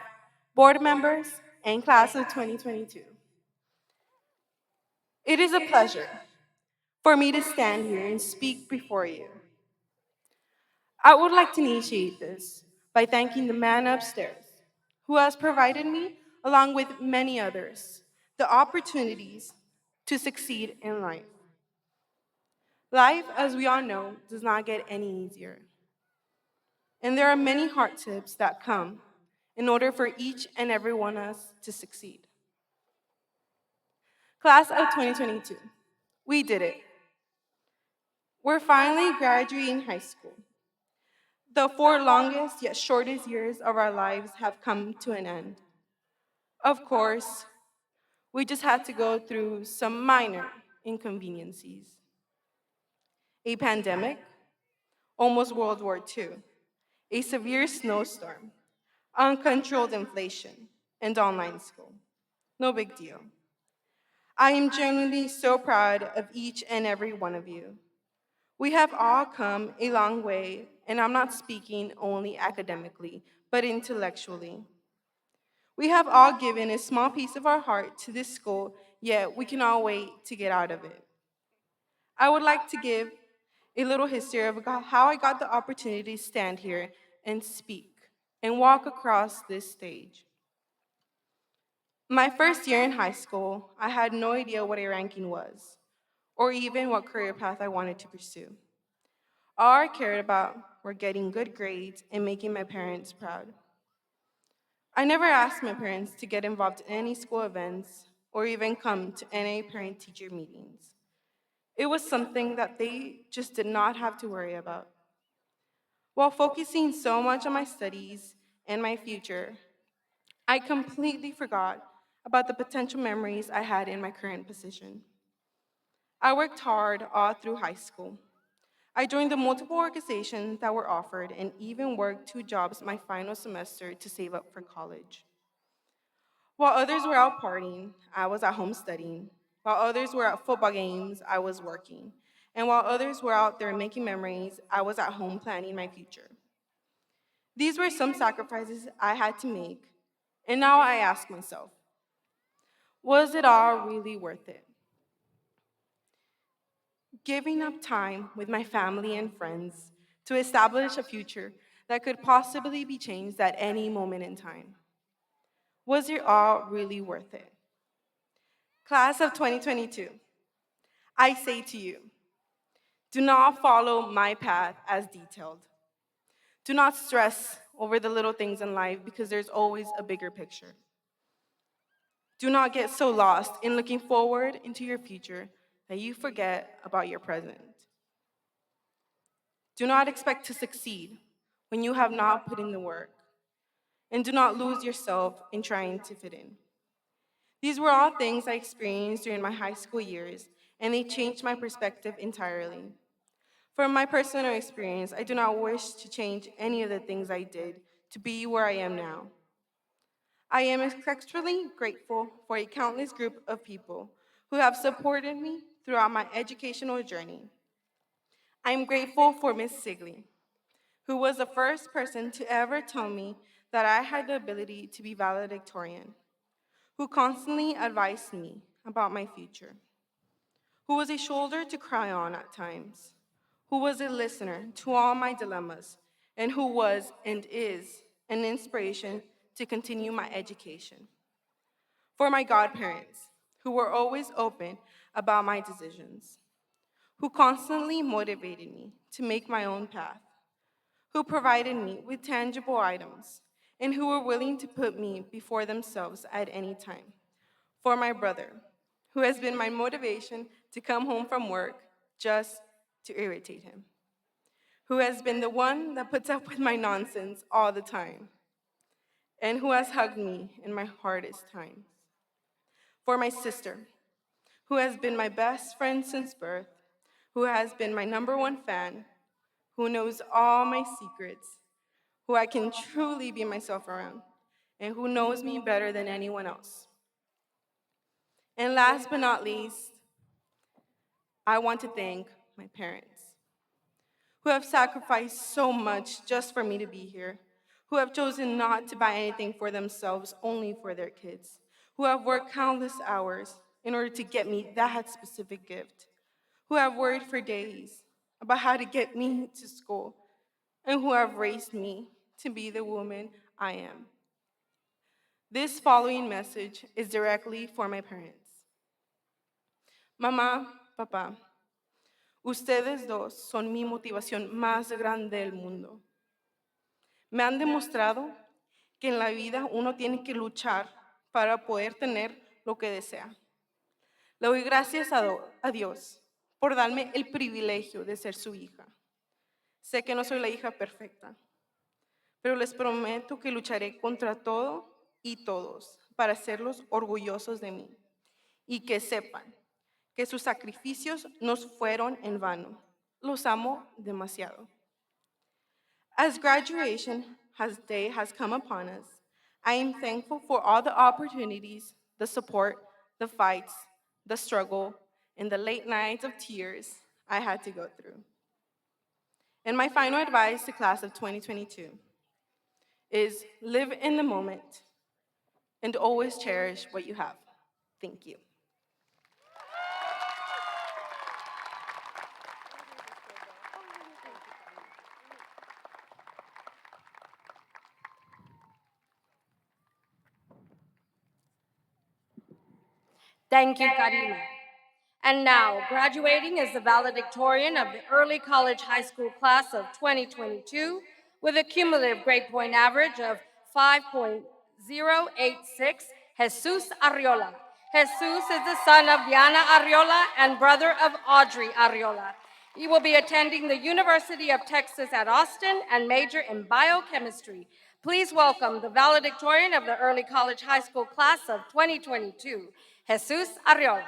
board members, and class of 2022. It is a pleasure for me to stand here and speak before you. I would like to initiate this by thanking the man upstairs who has provided me, along with many others, the opportunities to succeed in life. Life, as we all know, does not get any easier. And there are many hardships that come in order for each and every one of us to succeed. Class of 2022, we did it. We're finally graduating high school. The 4 longest yet shortest years of our lives have come to an end. Of course, we just had to go through some minor inconveniences. A pandemic, almost World War II, a severe snowstorm, uncontrolled inflation, and online school. No big deal. I am genuinely so proud of each and every one of you. We have all come a long way, and I'm not speaking only academically, but intellectually. We have all given a small piece of our heart to this school, yet we cannot wait to get out of it. I would like to give a little history of how I got the opportunity to stand here and speak and walk across this stage. My first year in high school, I had no idea what a ranking was, or even what career path I wanted to pursue. All I cared about were getting good grades and making my parents proud. I never asked my parents to get involved in any school events or even come to any parent-teacher meetings. It was something that they just did not have to worry about. While focusing so much on my studies and my future, I completely forgot about the potential memories I had in my current position. I worked hard all through high school. I joined the multiple organizations that were offered and even worked 2 jobs my final semester to save up for college. While others were out partying, I was at home studying. While others were at football games, I was working. And while others were out there making memories, I was at home planning my future. These were some sacrifices I had to make, and now I ask myself, was it all really worth it? Giving up time with my family and friends to establish a future that could possibly be changed at any moment in time. Was it all really worth it? Class of 2022, I say to you, do not follow my path as detailed. Do not stress over the little things in life because there's always a bigger picture. Do not get so lost in looking forward into your future that you forget about your present. Do not expect to succeed when you have not put in the work. And do not lose yourself in trying to fit in. These were all things I experienced during my high school years, and they changed my perspective entirely. From my personal experience, I do not wish to change any of the things I did to be where I am now. I am extremely grateful for a countless group of people who have supported me throughout my educational journey. I am grateful for Miss Sigley, who was the first person to ever tell me that I had the ability to be valedictorian, who constantly advised me about my future, who was a shoulder to cry on at times, who was a listener to all my dilemmas, and who was and is an inspiration to continue my education. For my godparents, who were always open about my decisions, who constantly motivated me to make my own path, who provided me with tangible items, and who were willing to put me before themselves at any time. For my brother, who has been my motivation to come home from work just to irritate him, who has been the one that puts up with my nonsense all the time, and who has hugged me in my hardest times. For my sister, who has been my best friend since birth, who has been my number one fan, who knows all my secrets, who I can truly be myself around, and who knows me better than anyone else. And last but not least, I want to thank my parents, who have sacrificed so much just for me to be here, who have chosen not to buy anything for themselves, only for their kids, who have worked countless hours in order to get me that specific gift, who have worried for days about how to get me to school, and who have raised me to be the woman I am. This following message is directly for my parents. Mamá, papá, ustedes dos son mi motivación más grande del mundo. Me han demostrado que en la vida uno tiene que luchar para poder tener lo que desea. Le doy gracias a Dios por darme el privilegio de ser su hija. Sé que no soy la hija perfecta, pero les prometo que lucharé contra todo y todos para hacerlos orgullosos de mí y que sepan que sus sacrificios no fueron en vano. Los amo demasiado. As graduation day has come upon us, I am thankful for all the opportunities, the support, the fights, the struggle, and the late nights of tears I had to go through. And my final advice to class of 2022 is live in the moment and always cherish what you have. Thank you. Thank you, Karina. And now, graduating is the valedictorian of the Early College High School class of 2022 with a cumulative grade point average of 5.086, Jesus Arriola. Jesus is the son of Diana Arriola and brother of Audrey Arriola. He will be attending the University of Texas at Austin and major in biochemistry. Please welcome the valedictorian of the Early College High School class of 2022, Jesus Arriola.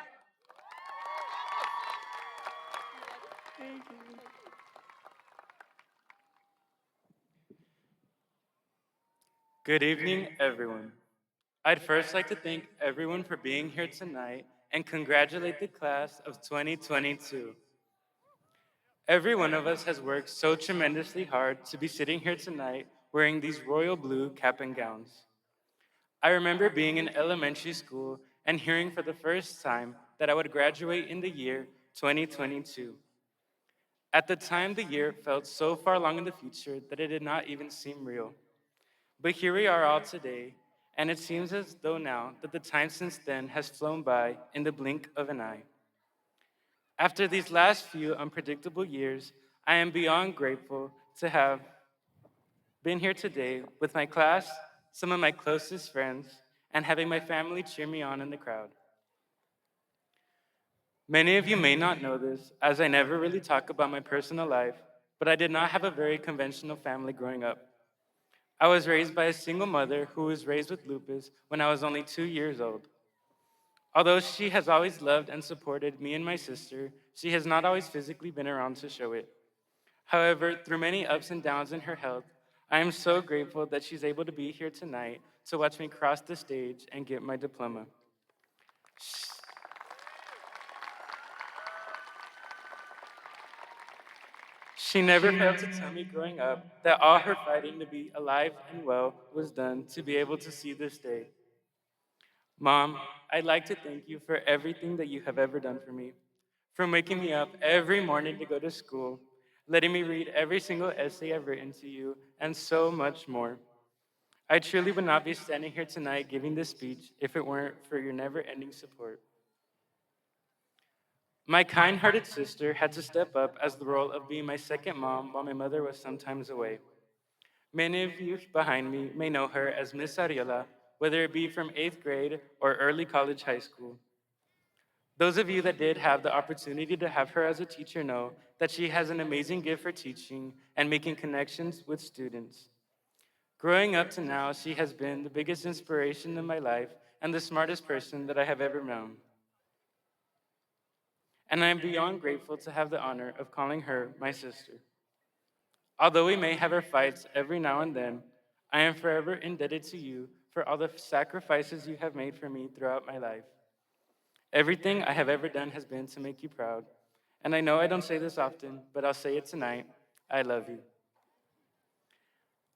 Good evening, everyone. I'd first like to thank everyone for being here tonight and congratulate the class of 2022. Every one of us has worked so tremendously hard to be sitting here tonight wearing these royal blue cap and gowns. I remember being in elementary school and hearing for the first time that I would graduate in the year 2022. At the time, the year felt so far along in the future that it did not even seem real. But here we are all today, and it seems as though now that the time since then has flown by in the blink of an eye. After these last few unpredictable years, I am beyond grateful to have been here today with my class, some of my closest friends, and having my family cheer me on in the crowd. Many of you may not know this, as I never really talk about my personal life, but I did not have a very conventional family growing up. I was raised by a single mother who was raised with lupus when I was only 2 years old. Although she has always loved and supported me and my sister, she has not always physically been around to show it. However, through many ups and downs in her health, I am so grateful that she's able to be here tonight to watch me cross the stage and get my diploma. She never failed to tell me growing up that all her fighting to be alive and well was done to be able to see this day. Mom, I'd like to thank you for everything that you have ever done for me. From waking me up every morning to go to school, letting me read every single essay I've written to you, and so much more. I truly would not be standing here tonight giving this speech if it weren't for your never-ending support. My kind hearted sister had to step up as the role of being my second mom while my mother was sometimes away. Many of you behind me may know her as Miss Ariela, whether it be from 8th grade or early college high school. Those of you that did have the opportunity to have her as a teacher know that she has an amazing gift for teaching and making connections with students. Growing up to now, she has been the biggest inspiration in my life and the smartest person that I have ever known. And I am beyond grateful to have the honor of calling her my sister. Although we may have our fights every now and then, I am forever indebted to you for all the sacrifices you have made for me throughout my life. Everything I have ever done has been to make you proud. And I know I don't say this often, but I'll say it tonight. I love you.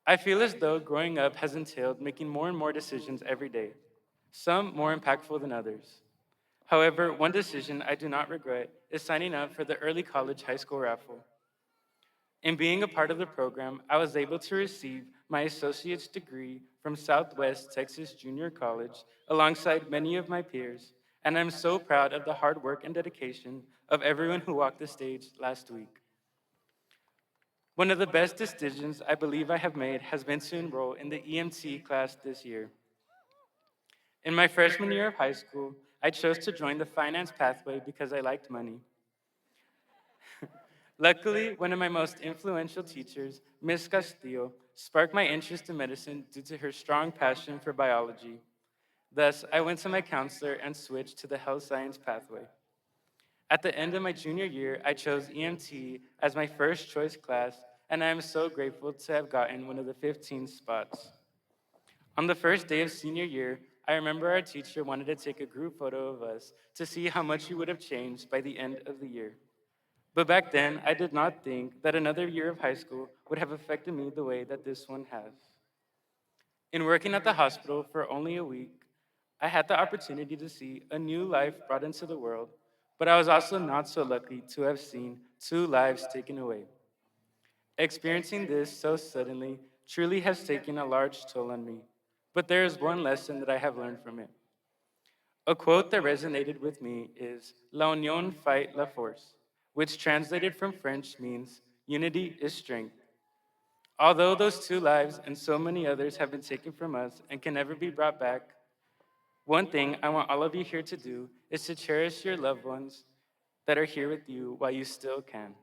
I feel as though growing up has entailed making more and more decisions every day, some more impactful than others. However, one decision I do not regret is signing up for the early college high school raffle. In being a part of the program, I was able to receive my associate's degree from Southwest Texas Junior College alongside many of my peers, and I'm so proud of the hard work and dedication of everyone who walked the stage last week. One of the best decisions I believe I have made has been to enroll in the EMT class this year. In my freshman year of high school, I chose to join the finance pathway because I liked money. Luckily, one of my most influential teachers, Miss Castillo, sparked my interest in medicine due to her strong passion for biology. Thus, I went to my counselor and switched to the health science pathway. At the end of my junior year, I chose EMT as my first choice class, and I am so grateful to have gotten one of the 15 spots. On the first day of senior year, I remember our teacher wanted to take a group photo of us to see how much we would have changed by the end of the year. But back then, I did not think that another year of high school would have affected me the way that this one has. In working at the hospital for only a week, I had the opportunity to see a new life brought into the world, but I was also not so lucky to have seen 2 lives taken away. Experiencing this so suddenly truly has taken a large toll on me, but there is one lesson that I have learned from it. A quote that resonated with me is La unión fait la force, which translated from French means unity is strength. Although those 2 lives and so many others have been taken from us and can never be brought back, one thing I want all of you here to do is to cherish your loved ones that are here with you while you still can.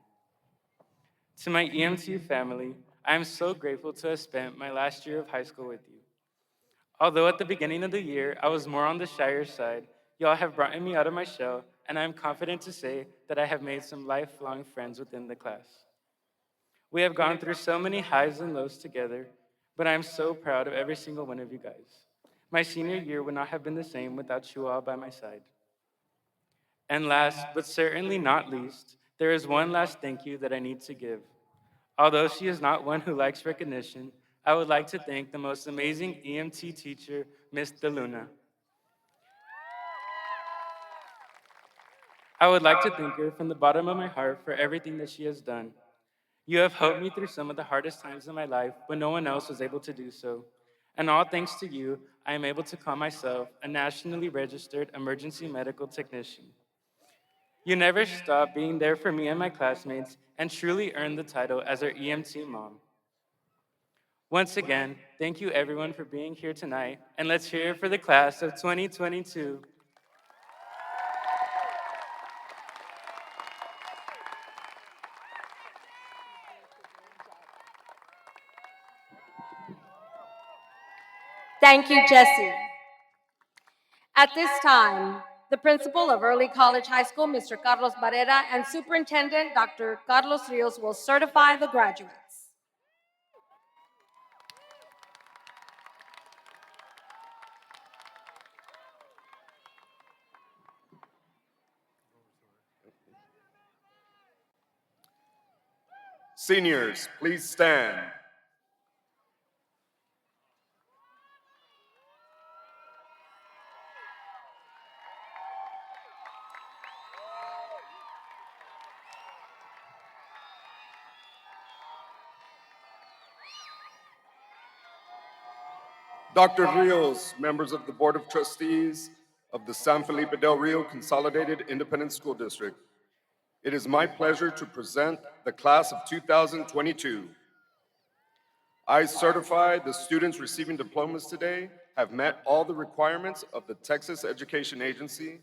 To my EMT family, I am so grateful to have spent my last year of high school with you. Although at the beginning of the year I was more on the shyer side, y'all have brought me out of my shell, and I am confident to say that I have made some lifelong friends within the class. We have gone through so many highs and lows together, but I am so proud of every single one of you guys. My senior year would not have been the same without you all by my side. And last, but certainly not least, there is one last thank you that I need to give. Although she is not one who likes recognition, I would like to thank the most amazing EMT teacher, Miss DeLuna. I would like to thank her from the bottom of my heart for everything that she has done. You have helped me through some of the hardest times in my life when no one else was able to do so. And all thanks to you, I am able to call myself a nationally registered emergency medical technician. You never stopped being there for me and my classmates and truly earned the title as our EMT mom. Once again, thank you everyone for being here tonight, and let's hear it for the class of 2022. Thank you, Jesse. At this time, the principal of Early College High School, Mr. Carlos Barrera, and Superintendent, Dr. Carlos Rios, will certify the graduates. Seniors, please stand. Dr. Rios, members of the Board of Trustees of the San Felipe Del Rio Consolidated Independent School District, It is my pleasure to present the class of 2022. I certify the students receiving diplomas today have met all the requirements of the Texas Education Agency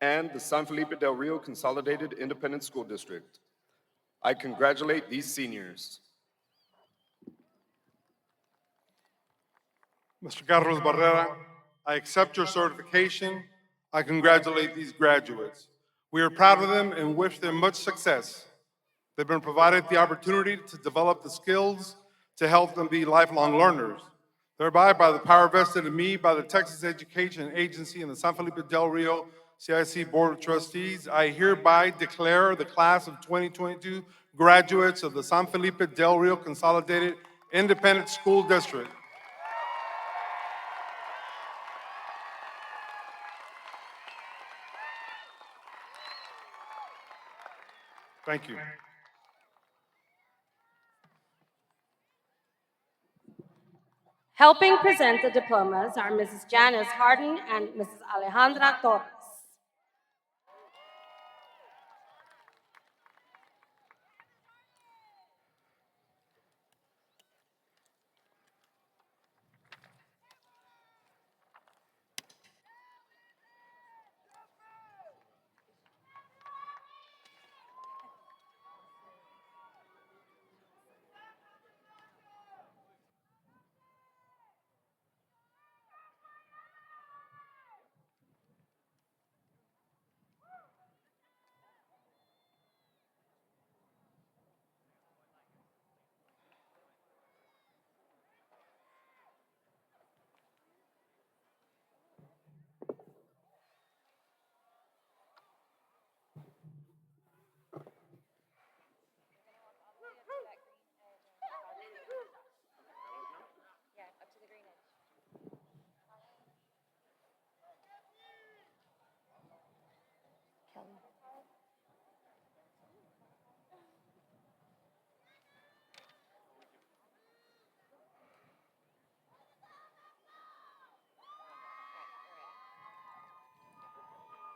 and the San Felipe Del Rio Consolidated Independent School District. I congratulate these seniors. Mr. Carlos Barrera, I accept your certification. I congratulate these graduates. We are proud of them and wish them much success. They've been provided the opportunity to develop the skills to help them be lifelong learners. Thereby, by the power vested in me by the Texas Education Agency and the San Felipe Del Rio CIC Board of Trustees, I hereby declare the class of 2022 graduates of the San Felipe Del Rio Consolidated Independent School District. Thank you. Helping present the diplomas are Mrs. Janice Harden and Mrs. Alejandra Torres.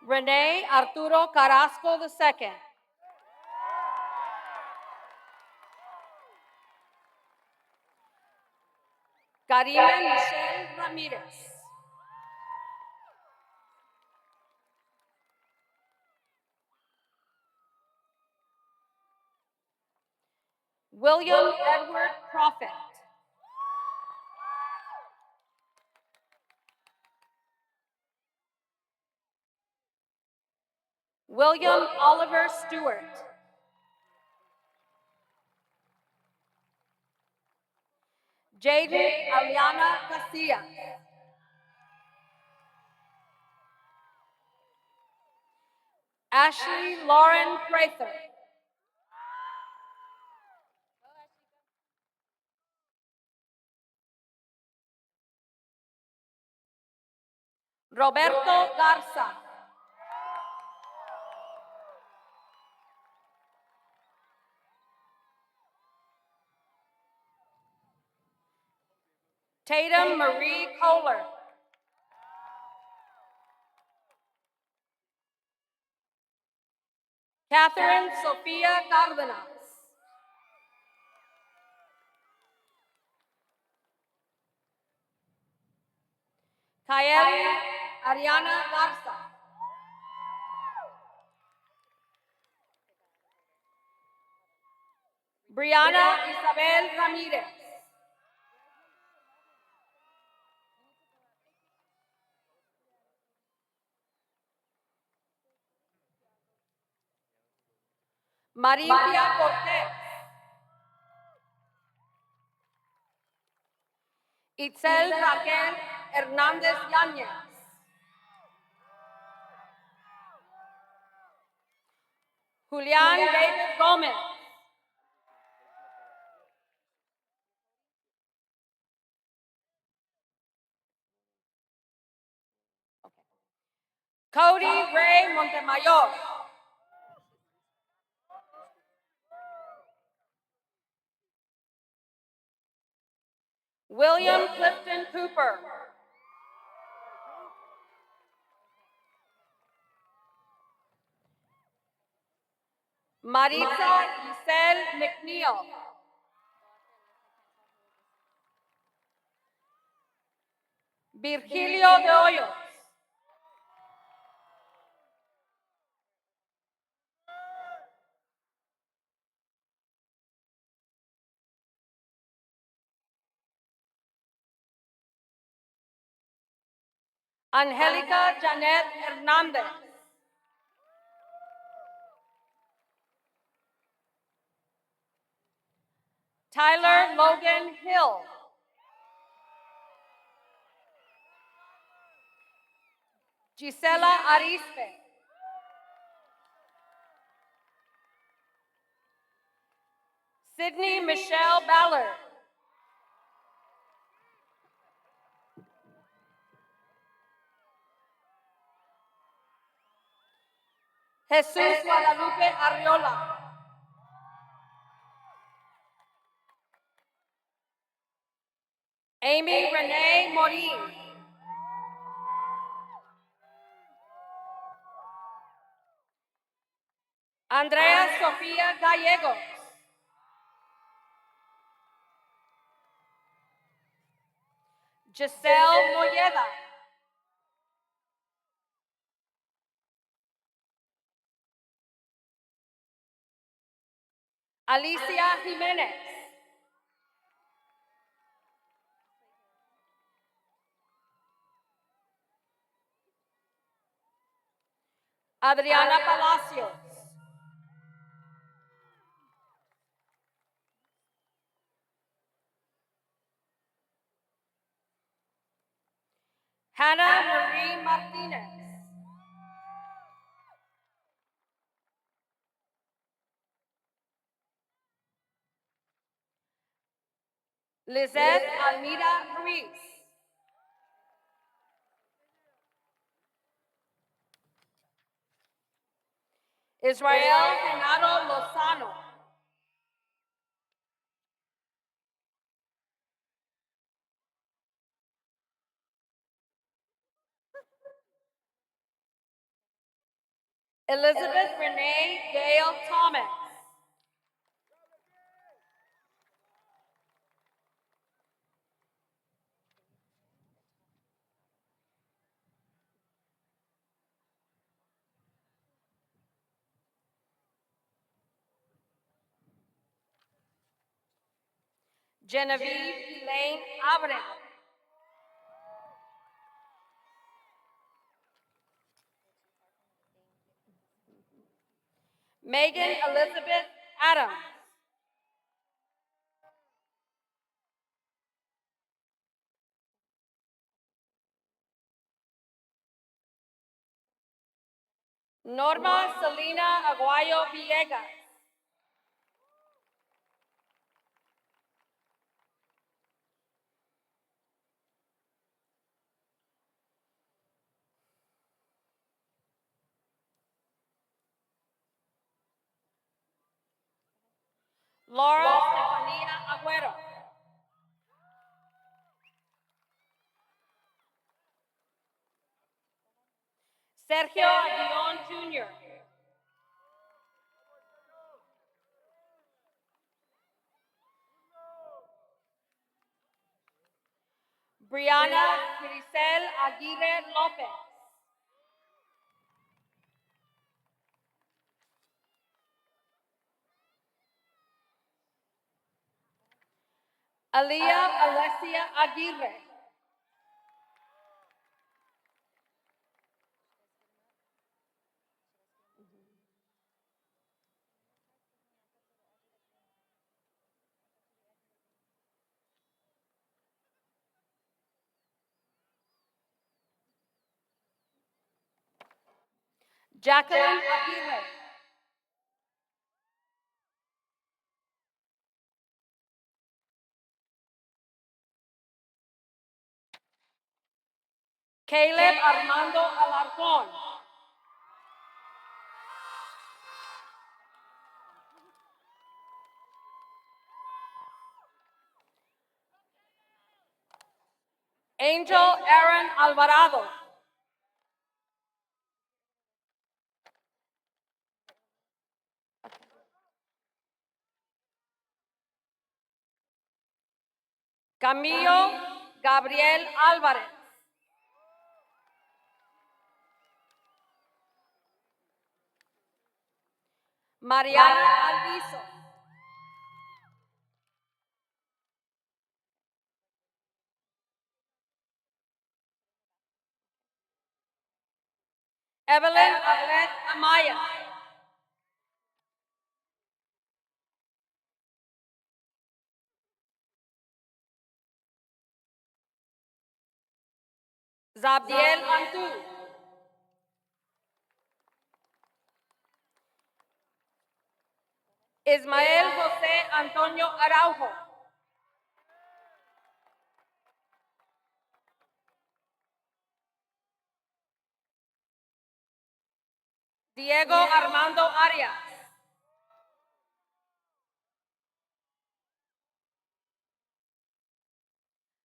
Rene Arturo Carrasco II. Karima Michelle Ramirez. William Edward Prophet. William Oliver Stewart. Jaden Aliana Casillas. Ashley Lauren Prather. Roberto Garza. Tatum Marie Kohler. Catherine Sofia Cardenas. Kayeri Ariana Garza. Brianna Isabel Ramirez. María Cortés. Itzel Raquel Hernández Yáñez. Julián David Gómez. Cody Ray Montemayor. William Clifton Cooper. Maritza Giselle McNeil. Virgilio de Hoyos. Angélica Janet Hernández. Tyler Logan Hill. Gisela Arispe. Sydney Michelle Ballard. Jesus Guadalupe Arriola. Amy Renee Morin. Andrea Sofía Gallegos. Giselle Molleda. Alicia Jimenez. Adriana Palacios. Hannah Marie Martinez. Lizeth Almira Ruiz. Israel Genaro Lozano. Elizabeth Renee Gale Thomas. Genevieve Elaine Abrego. Megan Elizabeth Adams. Norma Selena Aguayo Villegas. Laura Stefania Agüero. Sergio Aguillon Jr. Brianna Grisel Aguirre Lopez. Aliyah Alessia Aguirre. Jacqueline Aguirre. Caleb Armando Alarcón. Angel Aaron Alvarado. Camillo Gabriel Álvarez. Mariana Alviso. Evelyn Arlet Amaya. Zabdiel Antu. Ismael José Antonio Araujo. Diego Armando Arias.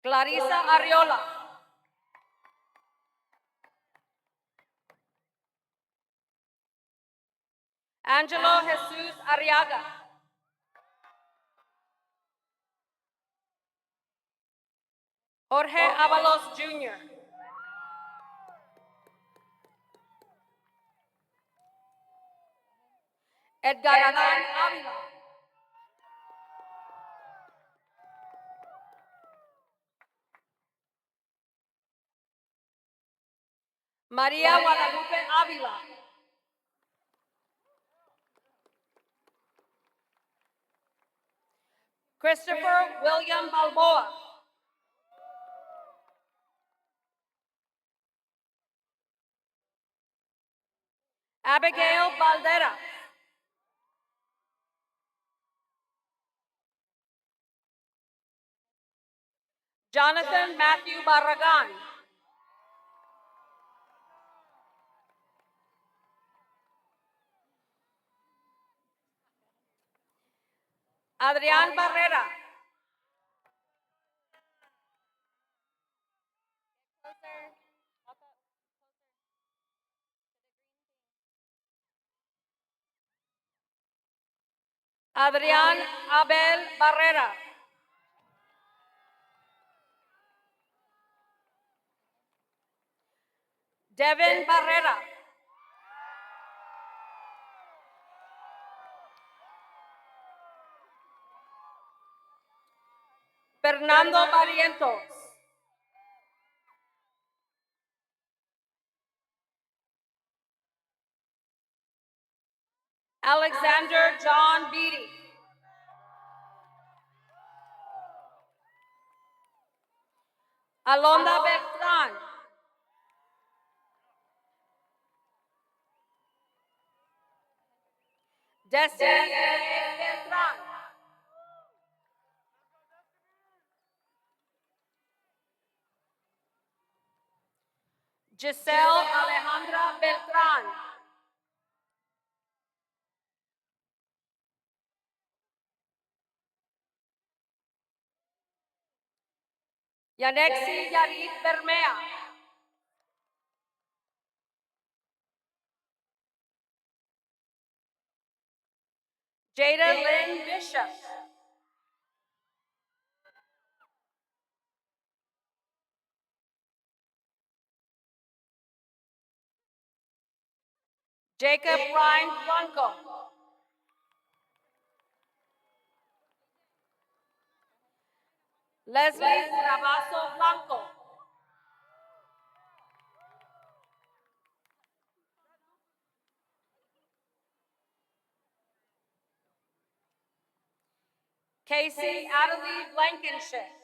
Clarisa Arriola. Angelo Jesus Arriaga. Jorge Avalos Jr. Edgar Adán Ávila. María Guadalupe Ávila. Christopher William Balboa. Abigail Valdera. Jonathan Matthew Barragan. Adrián Barrera. Adrián Abel Barrera. Devin Barrera. Fernando Barrientos. Alexander John Beatty. Alonda Beltrán. Destiny Beltrán. Giselle Alejandra Beltrán. Yanexi Yarit Bermea. Jada Lynn Bishop. Jacob Ryan Blanco. Leslie Travaso Blanco. Casey Adelie Blankenship.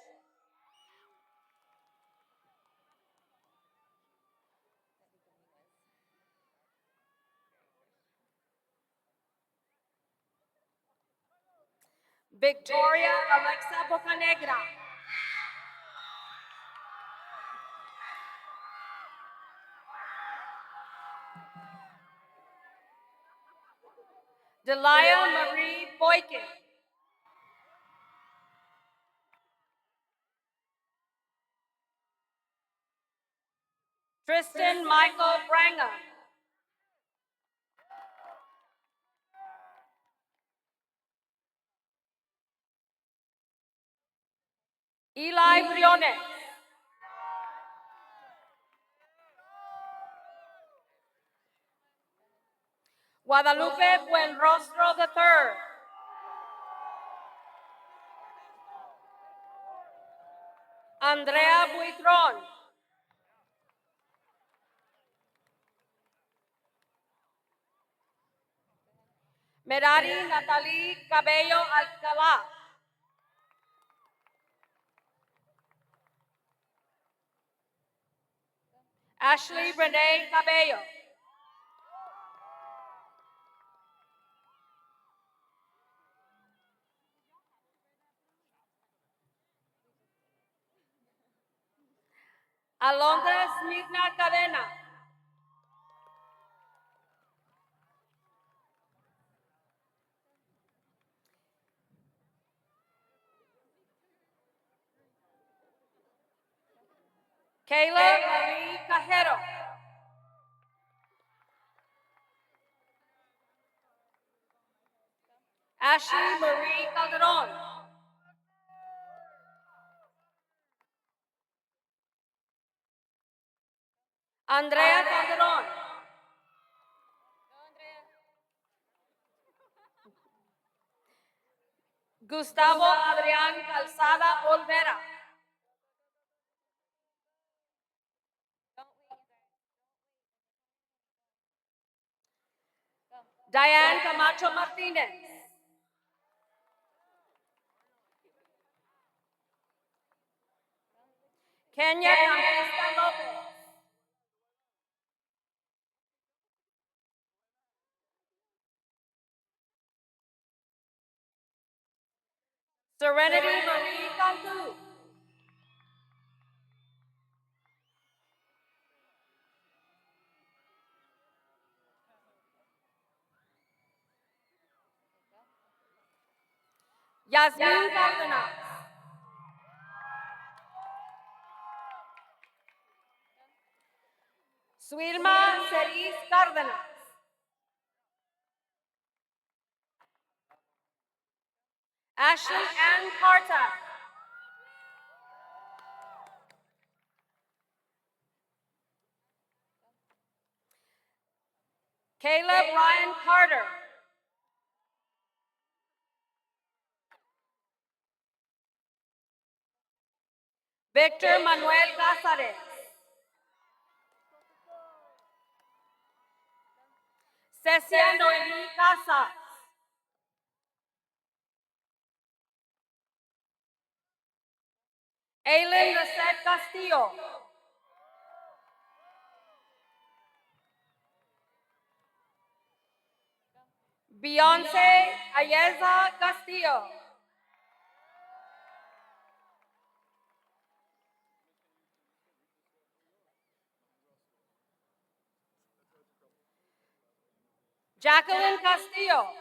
Victoria Alexa Bocanegra. Delia Marie Boykin. Tristan Michael Brangham. Eli Briones. Guadalupe Buenrostro III. Andrea Buitron. Merari Natalie Cabello Alcalá. Ashley Renee Cabello. Alondra Smigna Cadena. Kayla Marie Cajero. Ashley Marie Calderon. Andrea Calderon. Gustavo Adrián Calzada Olvera. Diane Camacho Martinez. Kenya Campista Lopez. Serenity Marie Cantu. Yasmin Cárdenas. Suilma Ceris Cárdenas. Ashley Ann Carter. Caleb Ryan Carter. Victor Manuel Cázares. Cecia Noemí Casas. Aileen Lisette Castillo. Beyonce Ayeza Castillo. Jacqueline Castillo.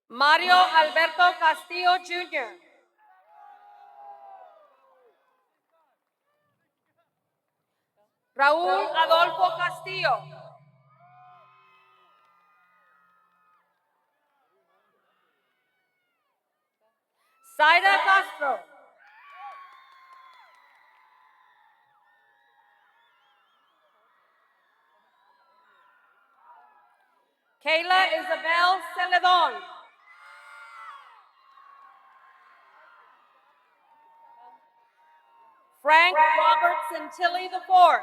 Mario Alberto Castillo Jr. Raúl Adolfo Castillo. Zaida Castro. Kayla Isabel Celedon. Frank Robert Santilli IV.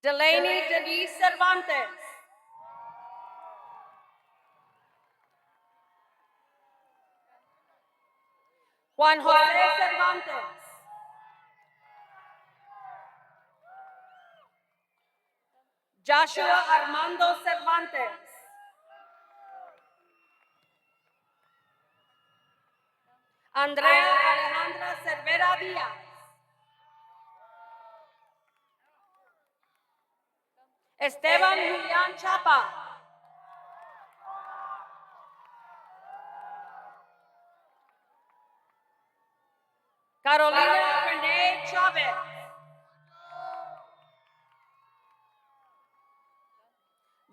Delaney Denise Cervantes. Juan José Cervantes. Joshua Armando Cervantes. Andrea Alejandra Cervera Díaz. Esteban Julián Chapa. Carolina Renee Chapa. Chavez.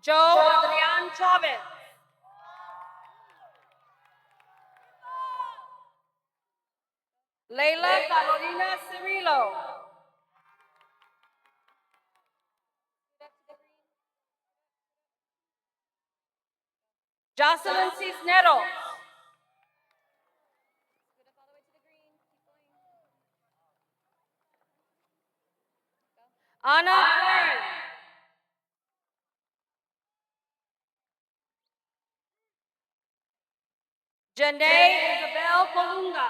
Joe Adrian Chavez. Leila Carolina Cirillo. Jocelyn Cisneros. Ana Karen. Janae Isabel Colunga.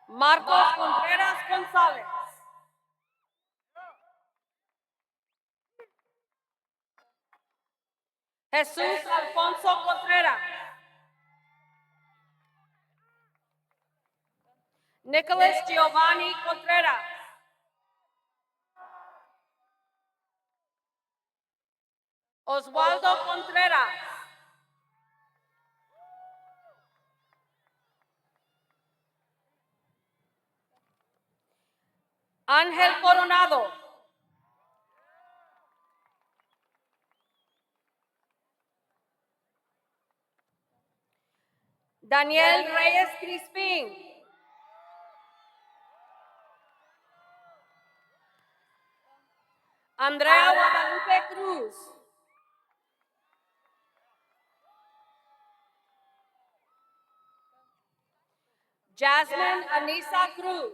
Marcos Contreras Gonzalez. Jesús Alfonso Contreras. Nicholas Giovanni Contreras. Oswaldo Contreras. Ángel Coronado. Daniel Reyes Crispín. Andrea Guadalupe Cruz. Jasmine Anisa Cruz.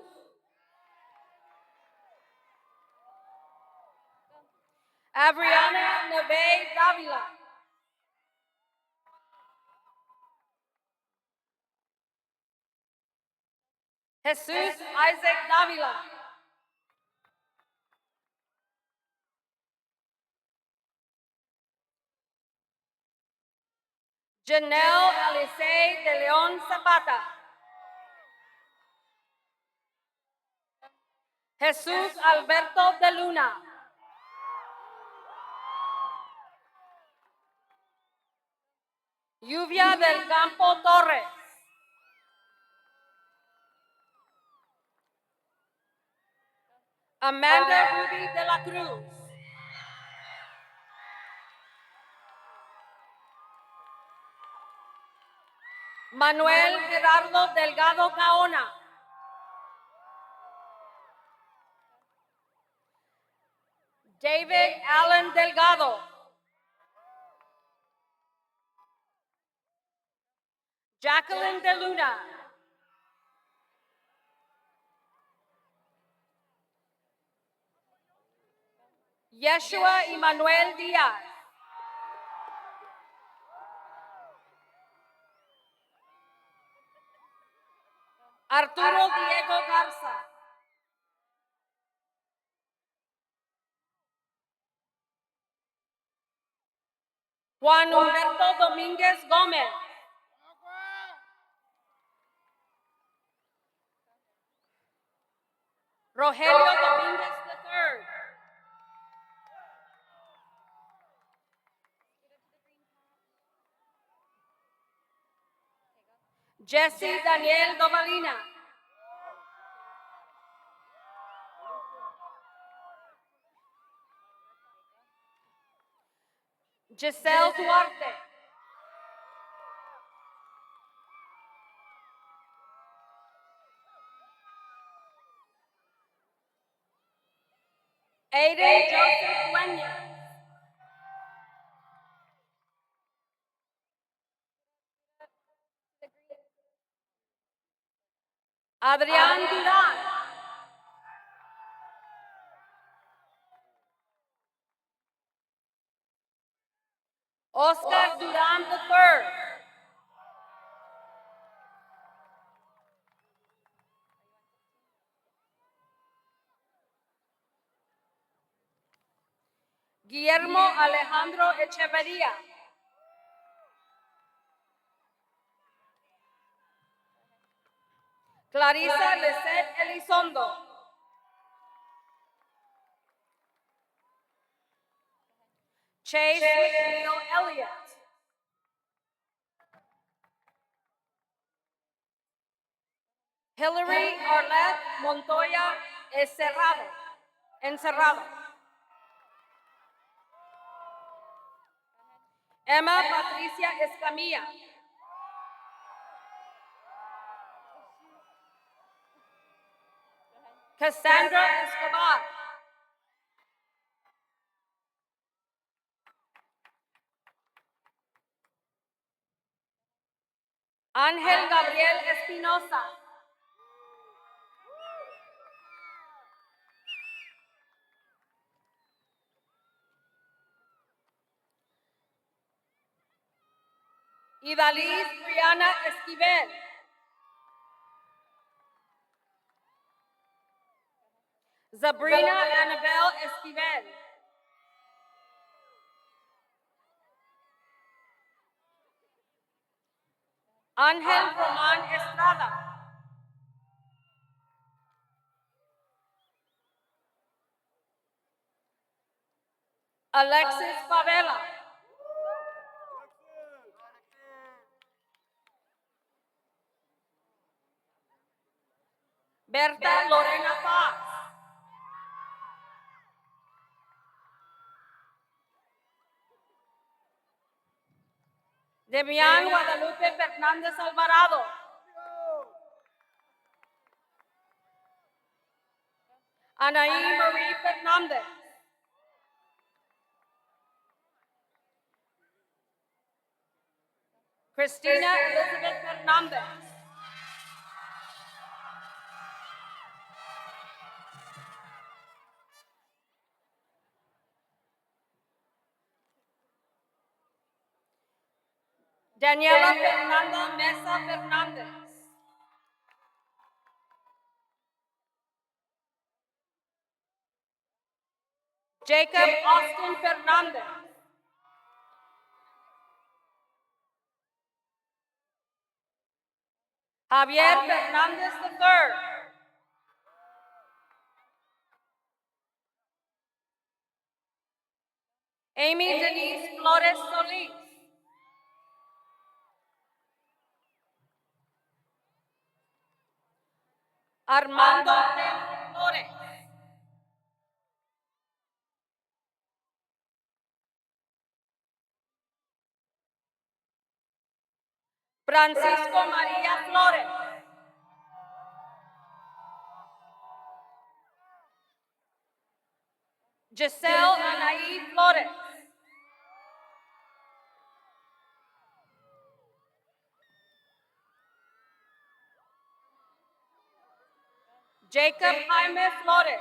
Abriana Neve Davila. Jesus Isaac Davila. Janelle Alice de Leon Zapata. Jesús Alberto de Luna. Lluvia del Campo Torres. Amanda Ruby de la Cruz. Manuel Gerardo Delgado Gaona. David Allen Delgado. Jacqueline De Luna. Yeshua Emmanuel Diaz. Arturo Diego Garza. Juan Humberto Domínguez Gómez. Rogelio Domínguez III. Jesse Daniel Dovalina. Giselle Duarte. Aiden Joseph Dueñas. Adrián Durán. Oscar Durán III. Guillermo Alejandro Echeverría. Clarisa Lisette Elizondo. Chase McNeil Elliott. Hillary Arlette Montoya Encerrado. Emma Patricia Escamilla. Cassandra Escobar. Ángel Gabriel Espinosa. Idaliz Brianna Esquivel. Sabrina Annabelle Esquivel. Ángel Román Estrada. Alexis Favela. Berta Lorena Paz. Demian Guadalupe Fernández Alvarado. Anaí Marie Fernández. Cristina Elizabeth Fernández. Daniela Fernanda Mesa Fernández. Jacob Austin Fernández. Javier Fernández III. Amy Denise Flores Solís. Armando Taylor Flores. Francisco María Flores. Giselle Anaí Flores. Jacob Jaime Flores.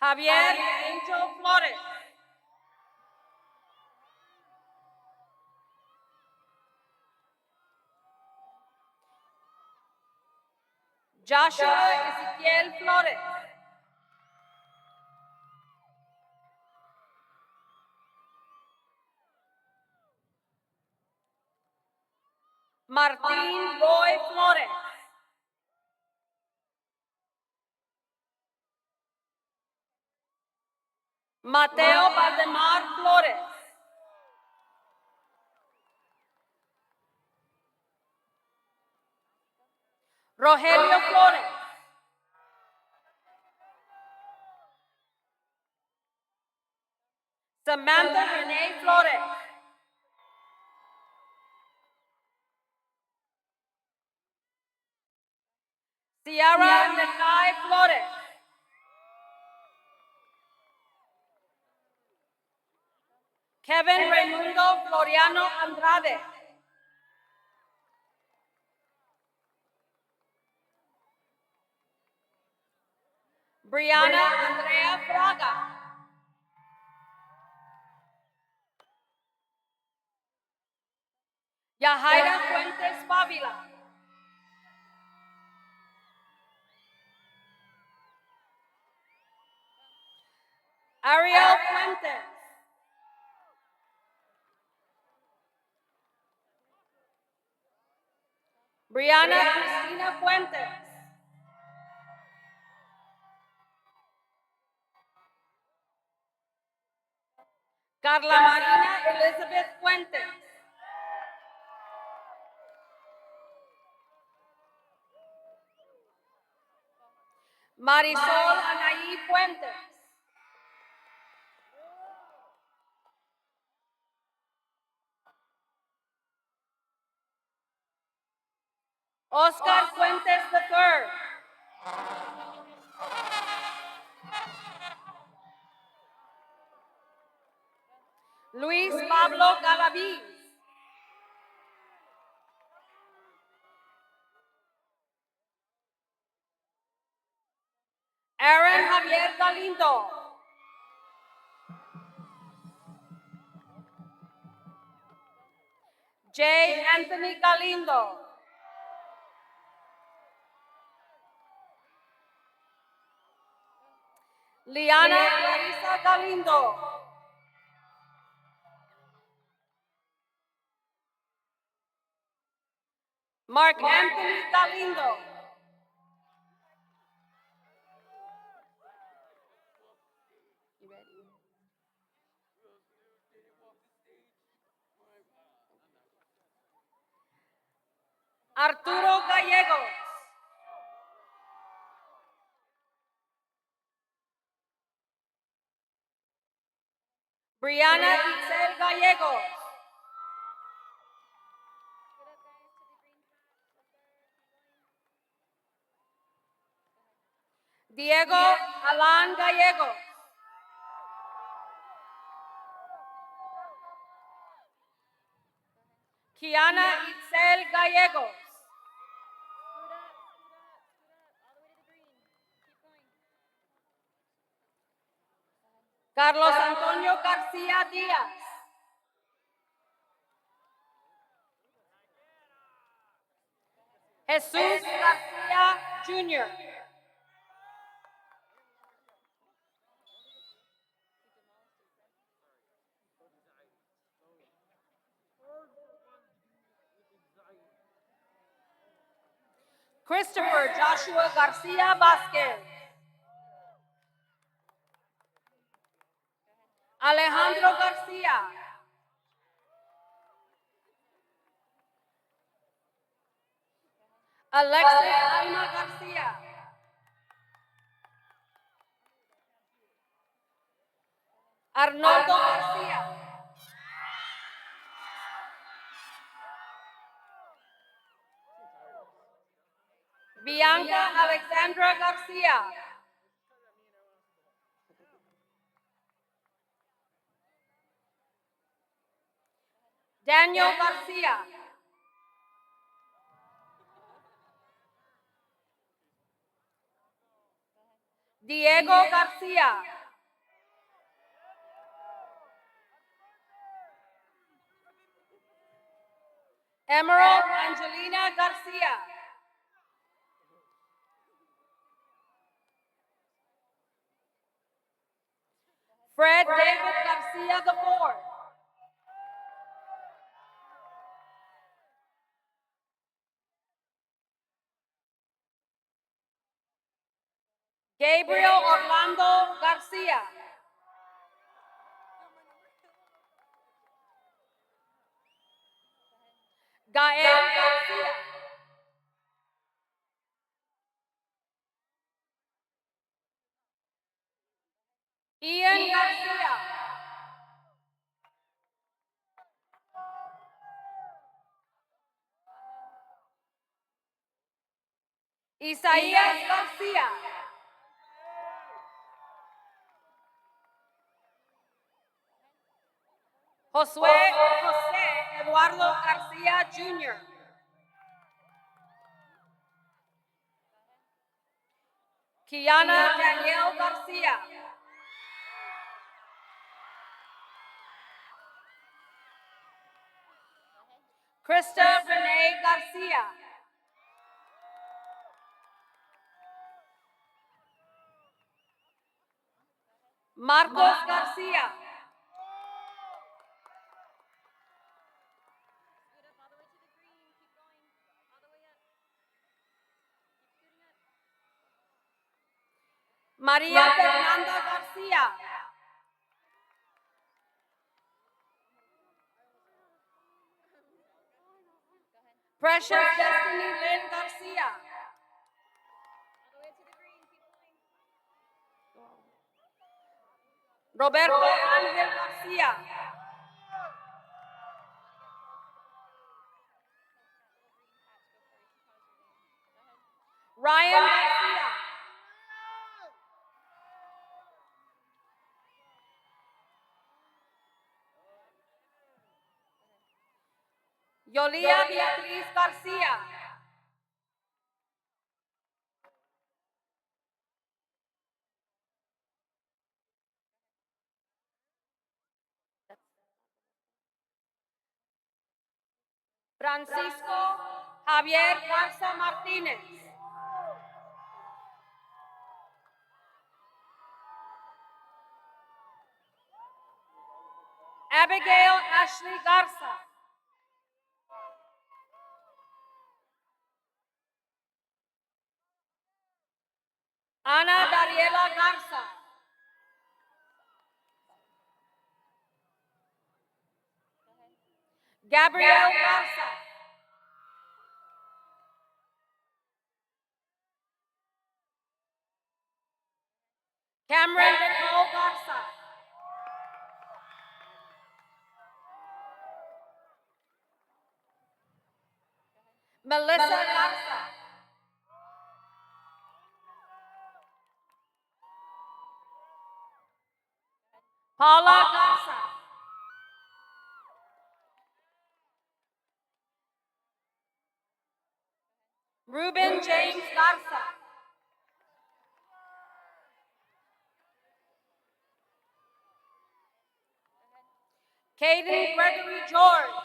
Javier Angel Flores. Joshua Ezequiel Flores. Martín Roy Flores. Mateo Valdemar Flores. Rogelio Flores. Samantha Renee Flores. Ciara Nekai Flores. Kevin Raimundo Floriano Andrade. Brianna Andrea Fraga. Yahaira Fuentes Fávila. Ariel Fuentes. Brianna Cristina Fuentes. Carla Marina Elizabeth Fuentes. Marisol Anaí Fuentes. Oscar Fuentes III. Luis Pablo Galaviz. Aaron Javier Galindo. J. Anthony Galindo. Liana Clarisa Galindo. Mark Anthony Galindo. You ready? Arturo Gallegos. Brianna Itzel Gallegos. Diego Alan Gallegos. Kiana Itzel Gallegos. Carlos Antonio García Díaz. Jesús García Jr. Christopher Joshua García Vázquez. Alejandro García. Alexis Alma García. Arnoldo García. Bianca Alexandra García. Daniel García. Diego García. Emerald Angelina García. Fred David García IV. Gabriel Orlando García. Gael García. Ian García. Isaías García. José Eduardo García Jr. Kiana Daniel García. Krista Renee García. Marcos García. María Fernanda García. Precious Destiny Lynn Garcia. Roberto Ángel Garcia. Ryan Garcia. Yolia Beatriz Garcia. Francisco Javier Garza Martínez. Abigail Ashley Garza. Ana Dariela Garza. Gabriel Garza. Cameron Nicole Garza. Melissa Garza. Paula Garza. Ruben James Garza. Caden Gregory George.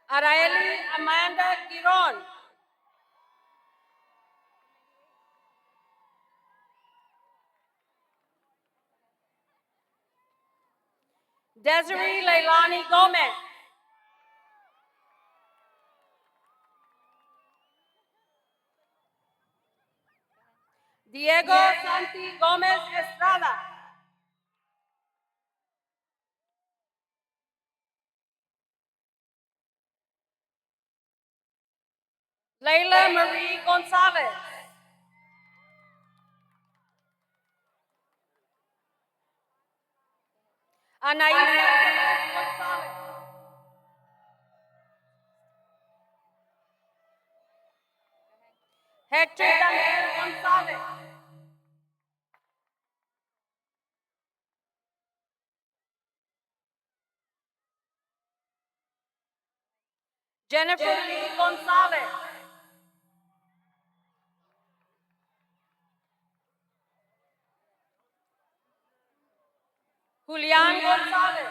Araeli Amanda Giron. Desiree Leilani Gomez. Diego Santi Gomez Estrada. Leila Marie Gonzalez. Anaísa Celeste Gonzalez. Hector Daniel Gonzalez. Jennifer Lee Gonzalez. Julián González.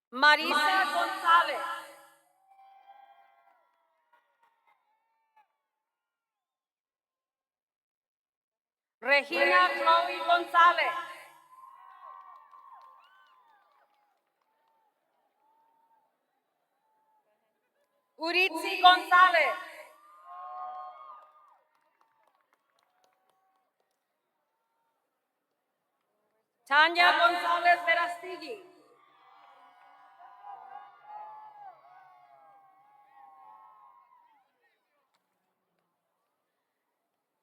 Marisa González. Regina Chloe González. Uritzi González. Tanya González Verastegui.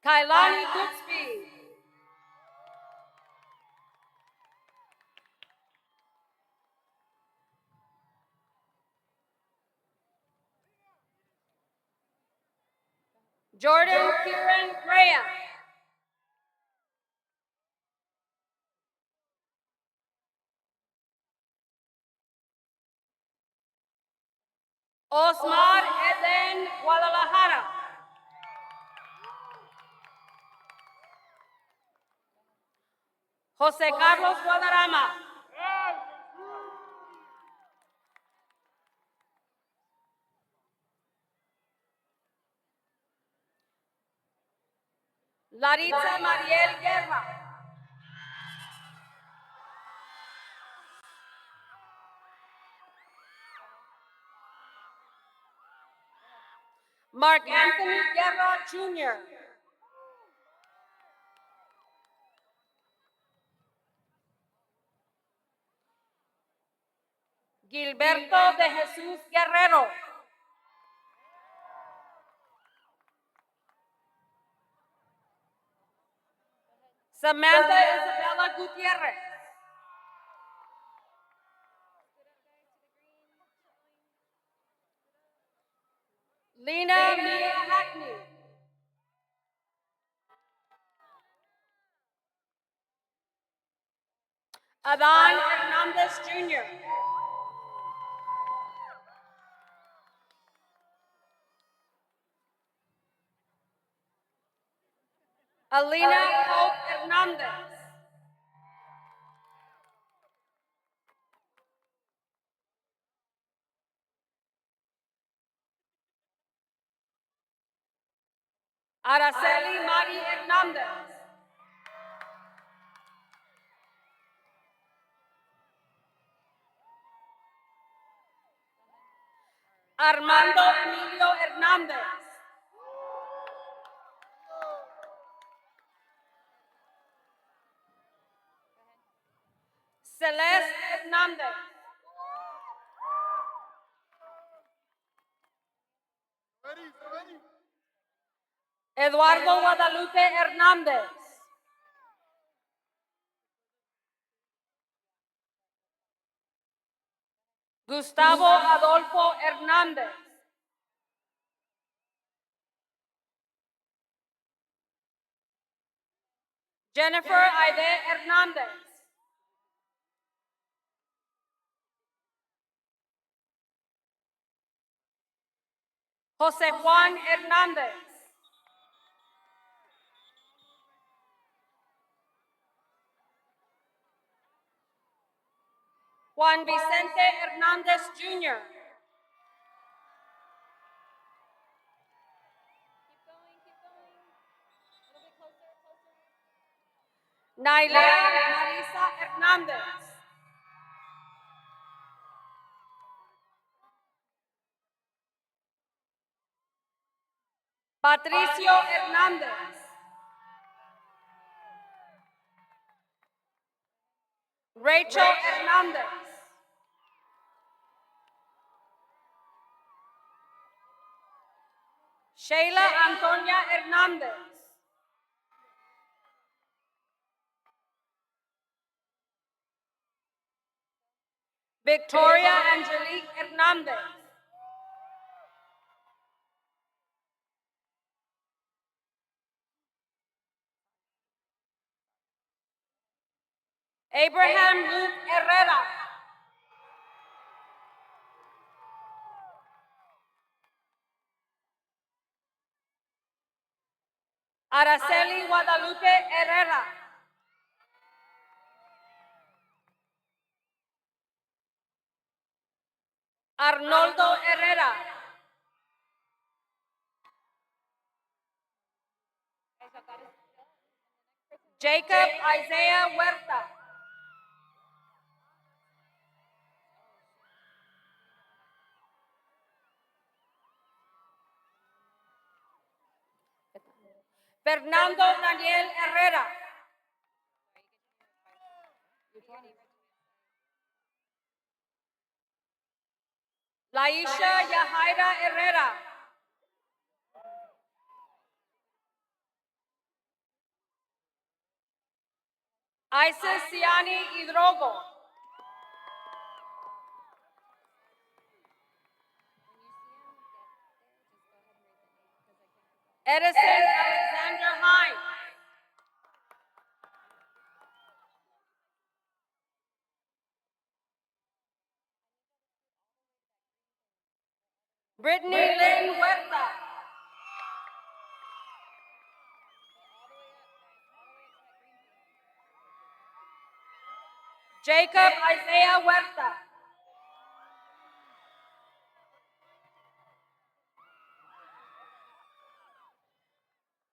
Kailani Goodsby. Jordan Kieran Graham. Osmar Eden Guadalajara. José Carlos Guadarrama. Laritza Mariel Guerra. Mark Anthony Guerra Jr. Gilberto de Jesús Guerrero. Samantha Isabella Gutierrez. Lena Mia Hackney. Adán Hernandez Jr. Alina Hope Hernandez. Araceli Mari Hernandez. Armando Emilio Hernández. Celeste Hernández. Eduardo Guadalupe Hernández. Gustavo Adolfo Hernández. Jennifer Aide Hernández. José Juan Hernández. Juan Vicente Hernández Jr. Nailea Marisa Hernández. Patricio Hernández. Rachel Hernández. Sheila Antonia Hernández. Victoria Angelique Hernández. Abraham Luke Herrera. Araceli Guadalupe Herrera. Arnoldo Herrera. Jacob Isaiah Huerta. Fernando Daniel Herrera. Laisha Yahaira Herrera. Isis Siani Hidrogo. Edison Alexander Hines. Brittany Lynn Huerta. Jacob Isaiah Huerta.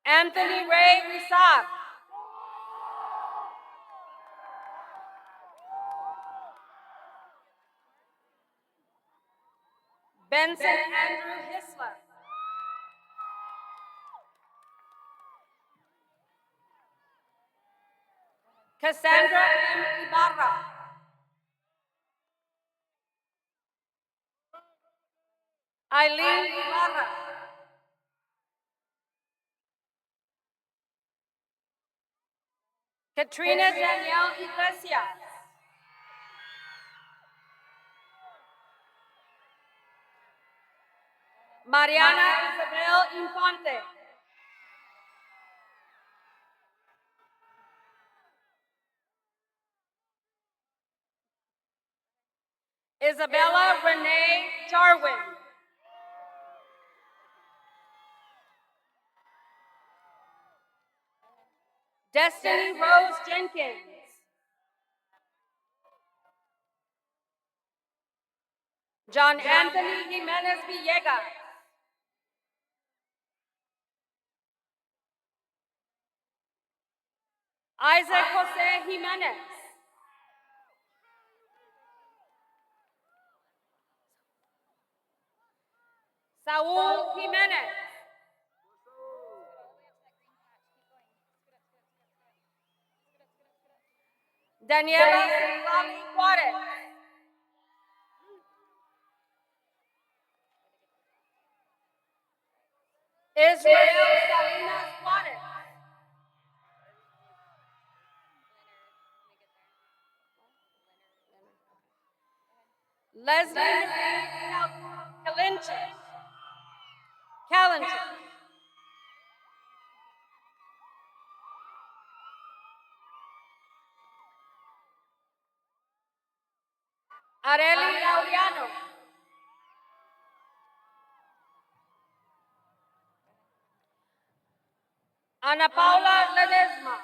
Anthony Ray Rizar. Benson Andrew Hisler. Cassandra M. Ibarra. Eileen Ibarra. Katrina Danielle Iglesias. Mariana Isabel Infante. Isabella Renee Jarwin. Destiny Rose Jenkins. John Anthony Jimenez Villegas. Isaac Jose Jimenez. Saul Jimenez. Daniela Lali Juarez. Israel Salinas Juarez. Leslie Marie Callinger. Areli Laureano. Ana Paula Ledesma.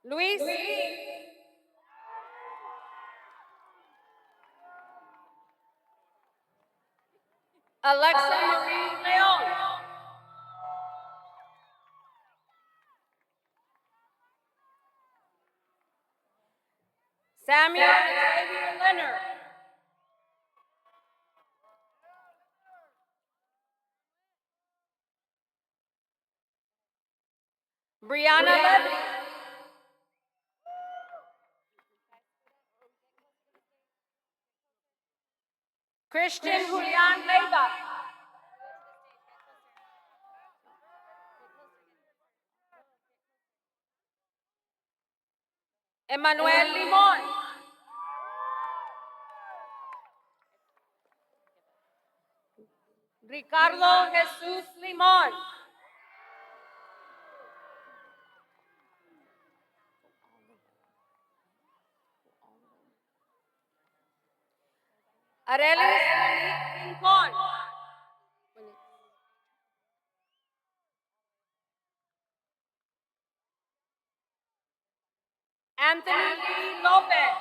Luis Lee. Alexa Marie Leon. Samuel Xavier Leonard. Brianna Levy. Christian Julian Leiva. Emmanuel Limon. Ricardo Jesus Limon. Arelis Monique Rincon. Anthony Lee Lopez.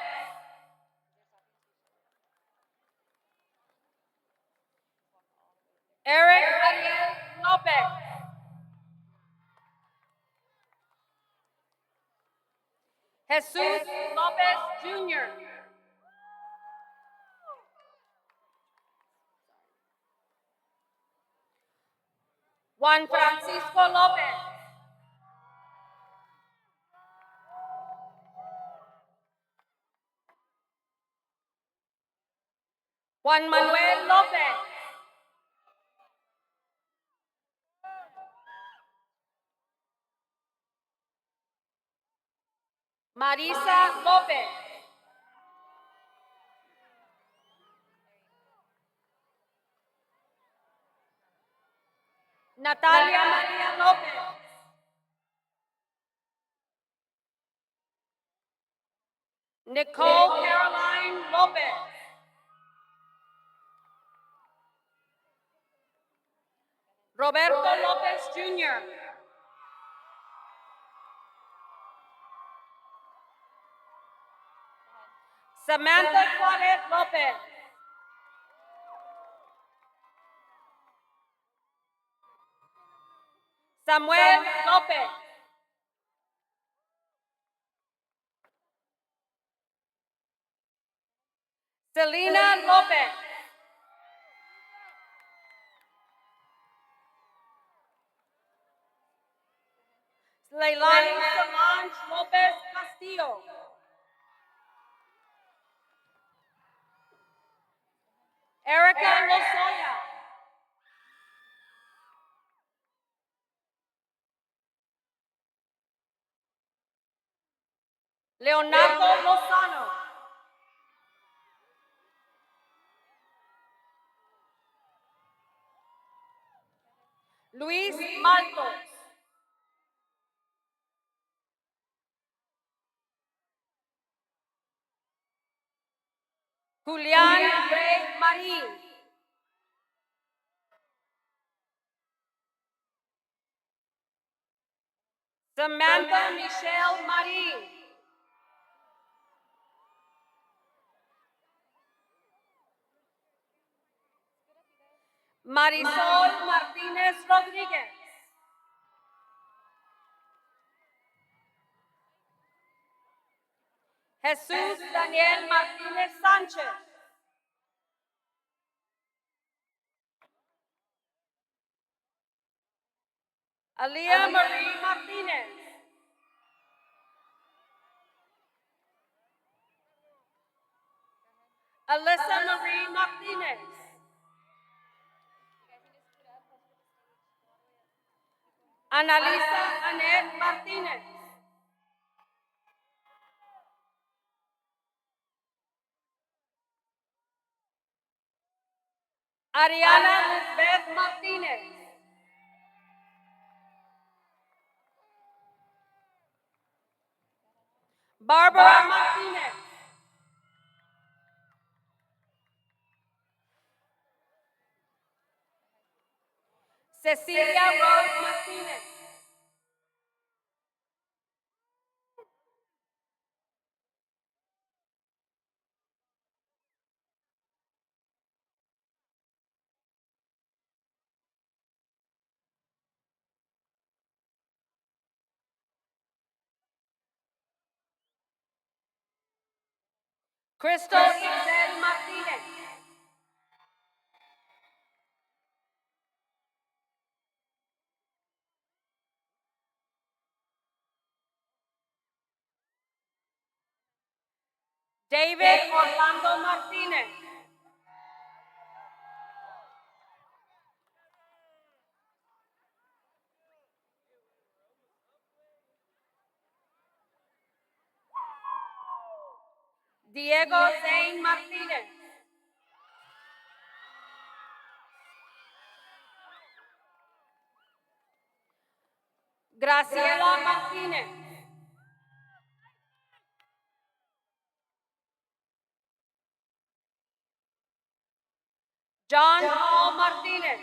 Eric Ariel Lopez. Jesus Lopez Jr. Juan Francisco Lopez. Juan Manuel Lopez. Marisa Lopez. Natalia Maria Lopez. Nicole Caroline Lopez. Roberto Lopez Jr. Samantha Claudette Lopez. Samuel Lopez. Selena Lopez. Leilani Solange Lopez Castillo. Erica Lozoya. Leonardo Lozano. Luis Maltos. Julián Rey Marín. Samantha Michelle Marín. Marisol Martínez Rodríguez. Jesús Daniel Martínez Sánchez. Alía Marie Martínez. Alyssa Marie Martínez. Analisa Annette Martínez. Ariana Lisbeth Martínez. Barbara Martínez. Cecilia Rose Martínez. Crystal Isel Martínez. David Orlando Martínez. Diego Zane Martínez. Graciela Martínez. John Paul Martínez.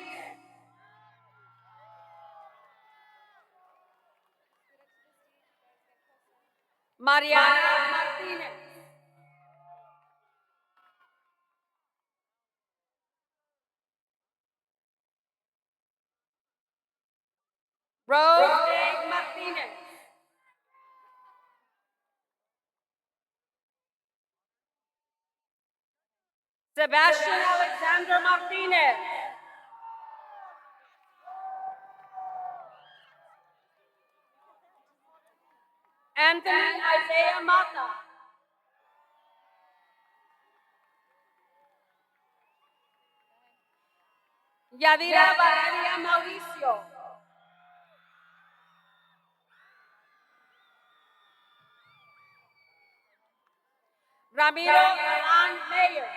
Mariana Martínez. Rose Dave Martínez. Sebastian Alexander Martínez. Anthony Isaiah Mata. Yadira Valeria Mauricio. Ramiro Alan Mayer.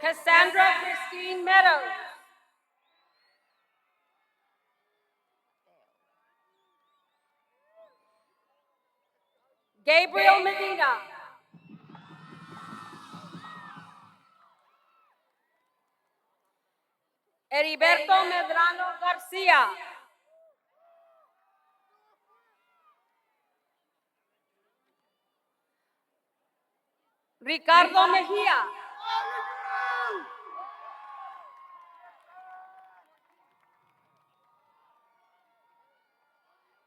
Cassandra Christine Meadows. Gabriel Medina. Heriberto Medrano Garcia. Ricardo Mejía.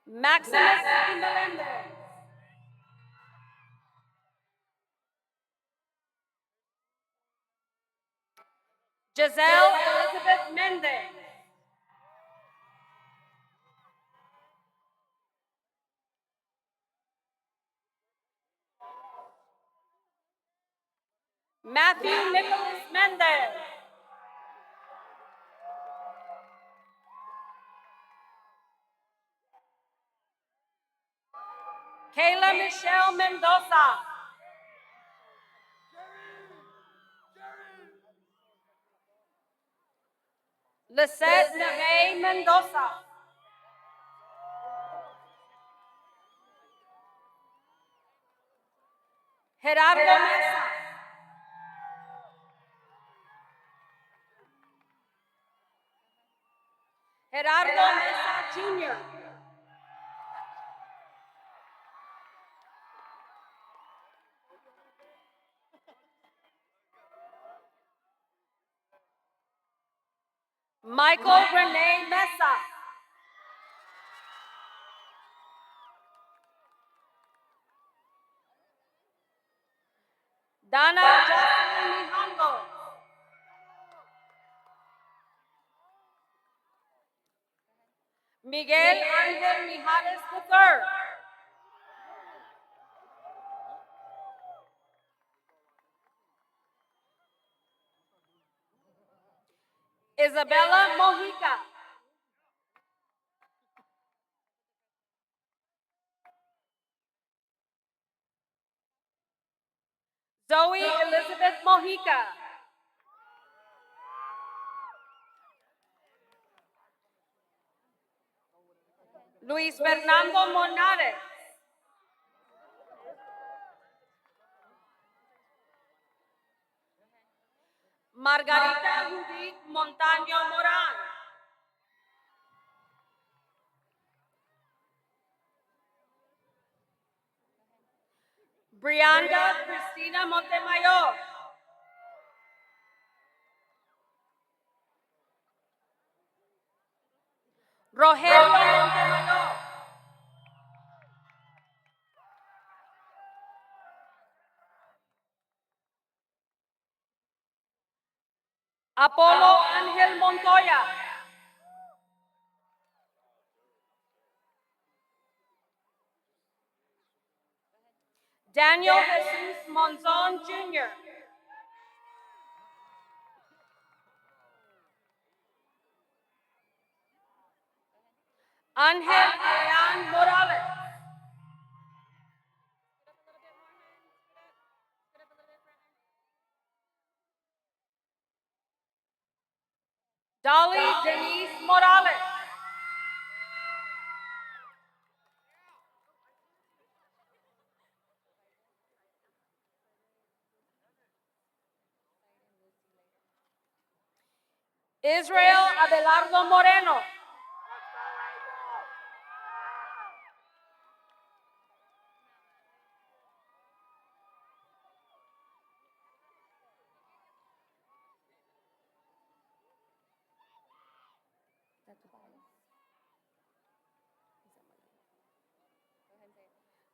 Maximus Melendez. Giselle Elizabeth Mendez. Matthew Nicholas Mendez. Kayla Michelle Mendoza. Lisette Neve Mendoza. Gerardo Mesa. Gerardo Mesa Jr. Michael Renee Mesa. Dana Jocelyn Mijango. Miguel Angel Mijares III. Isabella Mojica. Zoe Elizabeth Mojica. Luis Fernando Monares. Margarita Judith Montaño Morán. Brianda Cristina Montemayor. Rogelio Montemayor. Apolo Ángel Montoya. Daniel Jesus Monzon Jr. Ángel Adrián Morales. Dolly Denise Morales. Israel Abelardo Moreno.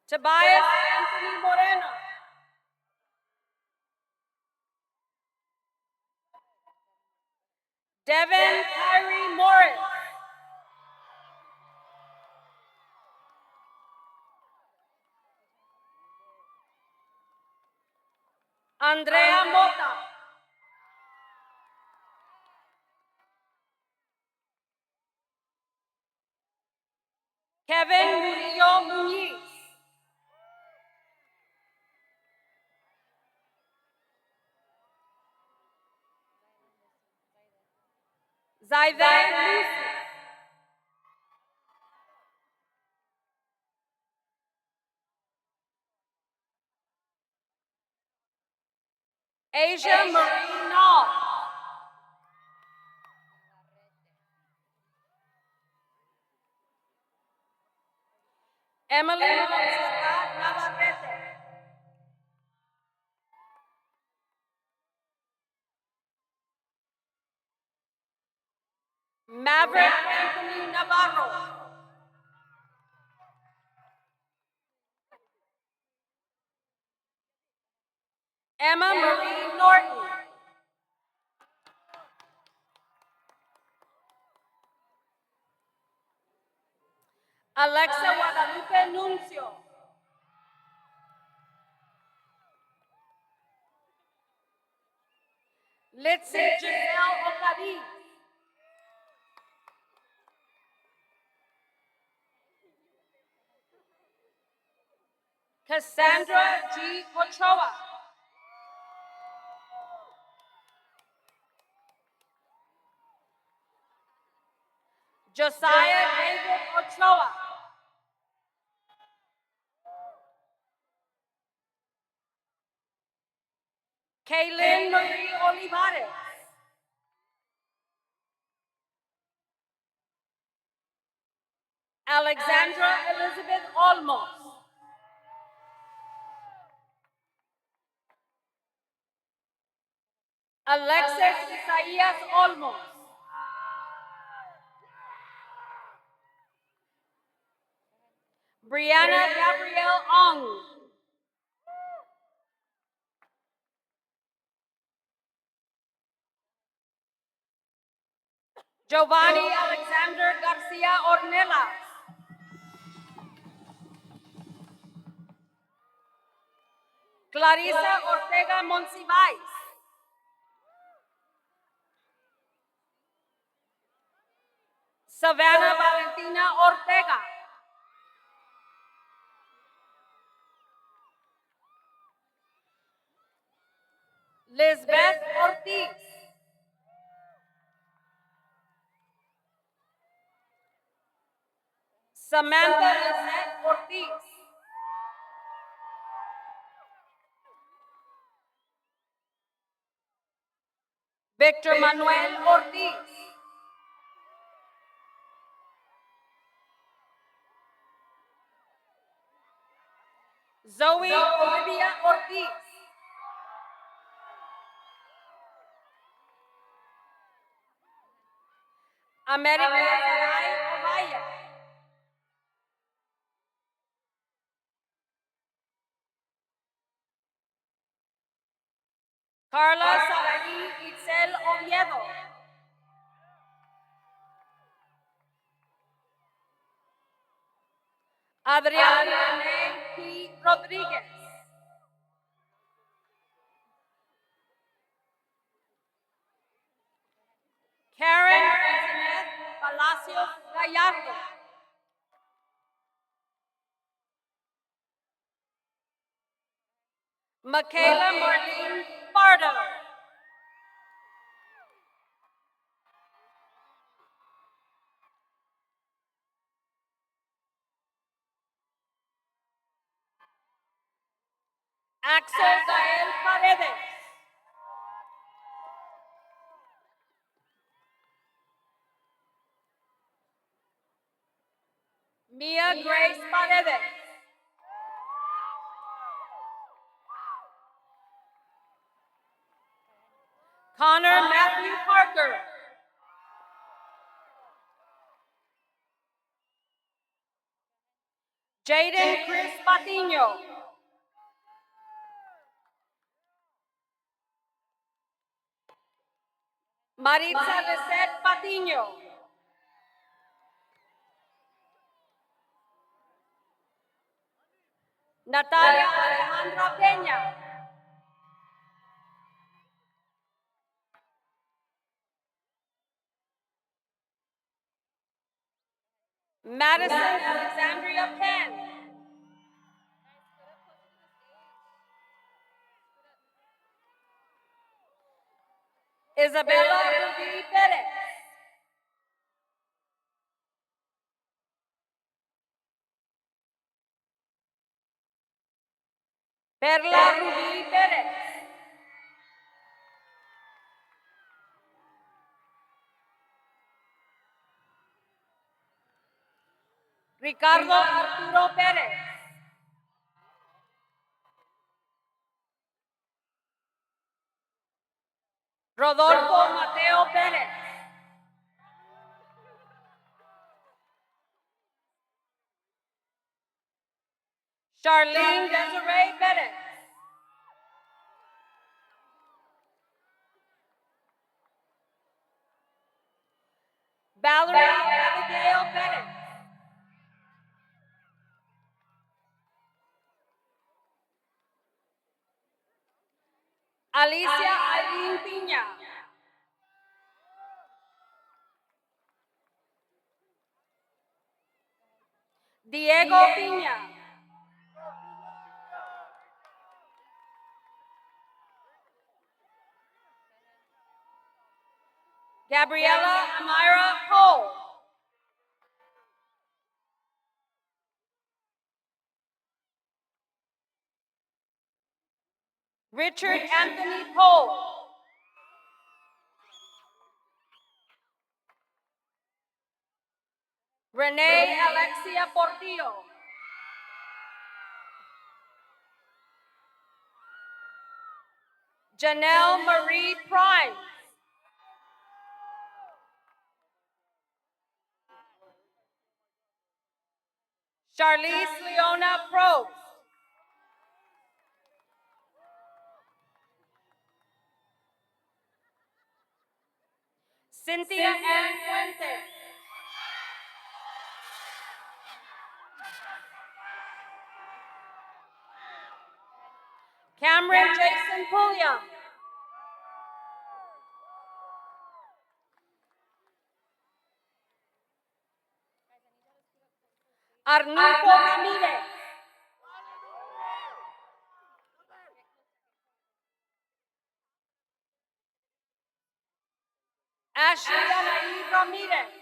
Tobias Anthony Moreno. Devin Kyrie Morris. Andrea Mota. Kevin Murillo Muñiz. Zaidan Lucy. Asia Marie Nall. Emily Montserrat Navarrete. Maverick Anthony Navarro. Emma Marie Norton. Alexa Guadalupe Nuncio. Litzy Giselle Ocadiz. Cassandra G. Ochoa. Josiah David Ochoa. Kaylin Marie Olivares. Alexandra Elizabeth Olmos. Alexis Isaías Olmos. Brianna Gabrielle Ong. Giovanni Alexander Garcia Ornelas. Clarisa Ortega Monsiváis. Savannah Valentina Ortega. Lisbeth Ortiz. Samantha Lizette Ortiz. Victor Manuel Ortiz. Zoe Olivia Ortiz. America Sarai Ovaya. Carla Sarai Itzel Oviedo. Adriana Renee P. Rodriguez. Karen Elizabeth Palacios Gallardo. Michaela Marlene Pardo. Axel Gael Paredes. Mia Grace Paredes. Connor Matthew Parker. Jaden Chris Patiño. Maritza Lisette Patiño. Natalia Alejandra Peña. Madison Alexandria Penn. Isabella Ruby Perez. Perla Ruby Perez. Ricardo Arturo Pérez. Rodolfo Mateo Pérez. Charlene Desiree Pérez. Valerie Abigail Pérez. Alicia Aileen Piña. Diego Piña. Gabriela Amira Cole. Richard Anthony Cole. Renee Alexia Portillo. Janelle Marie Prime. Charlize Leona Probst. Cynthia Ann Fuentes. Cameron Jason Pulliam. Arnulfo Ramirez. Ashley Anaí Ramirez.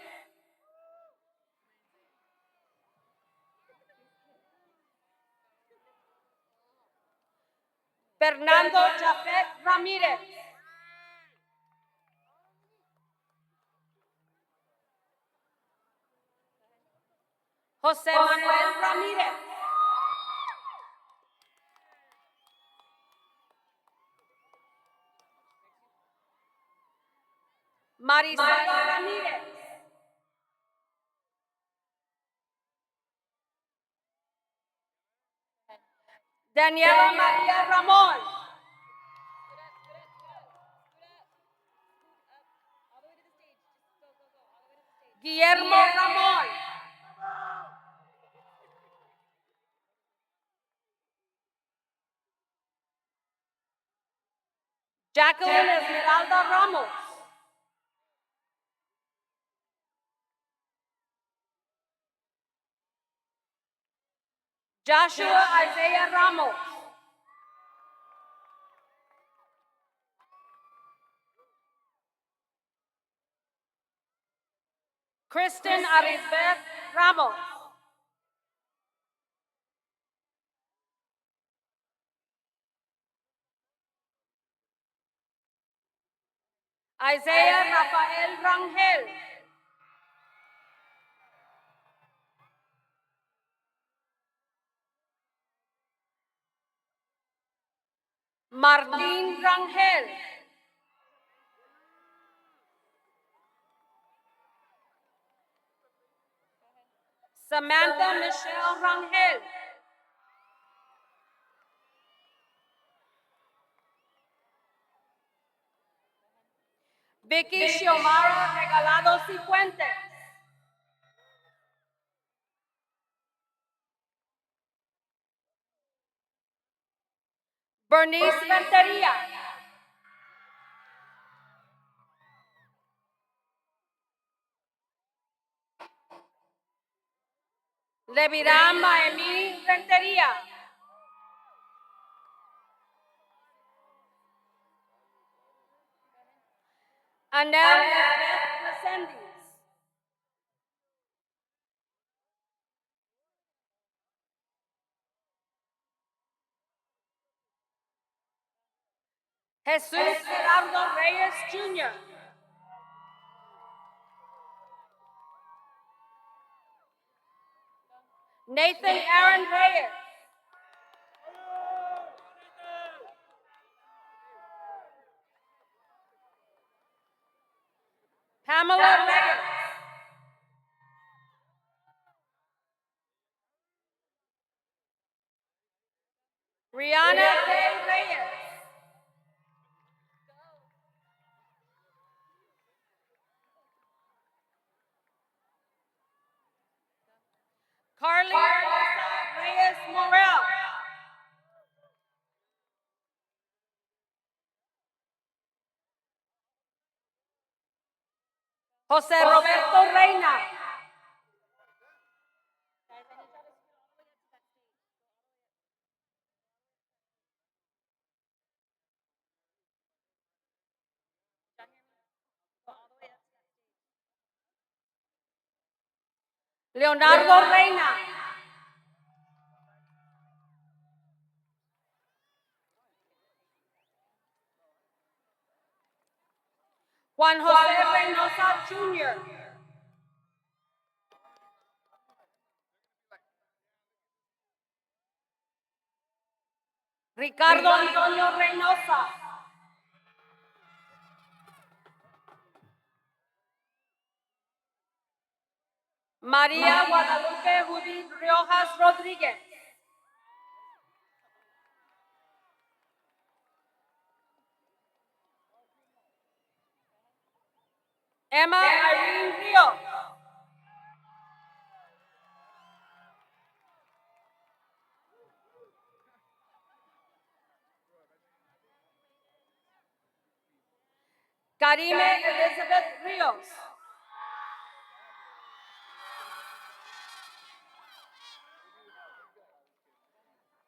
Fernando Jafet Ramirez. José Manuel Ramírez. Marisela Ramírez. Daniela María Ramón. Guillermo Ramón. Jacqueline Esmeralda Ramos. Joshua Isaiah Ramos. Kristen Arisbeth Ramos. Isaiah Rafael Rangel. Martín Rangel. Samantha Michelle Rangel. Vicky Xiomara Regalado Cifuentes. Bernice Renteria. Levirán Maemí Rentería. Anel Elizabeth Resendiz. Jesús Gerardo Reyes Jr. Nathan Aaron Reyes. Pamela Reyes. Rihanna Day Reyes. Carly Melissa Reyes Morel. José Roberto Reina. Leonardo Reina. Juan José Reynosa Jr. Ricardo Antonio Reynosa. María Guadalupe Judith Riojas Rodríguez. Emma Irene Ríos. Karime Elizabeth Ríos.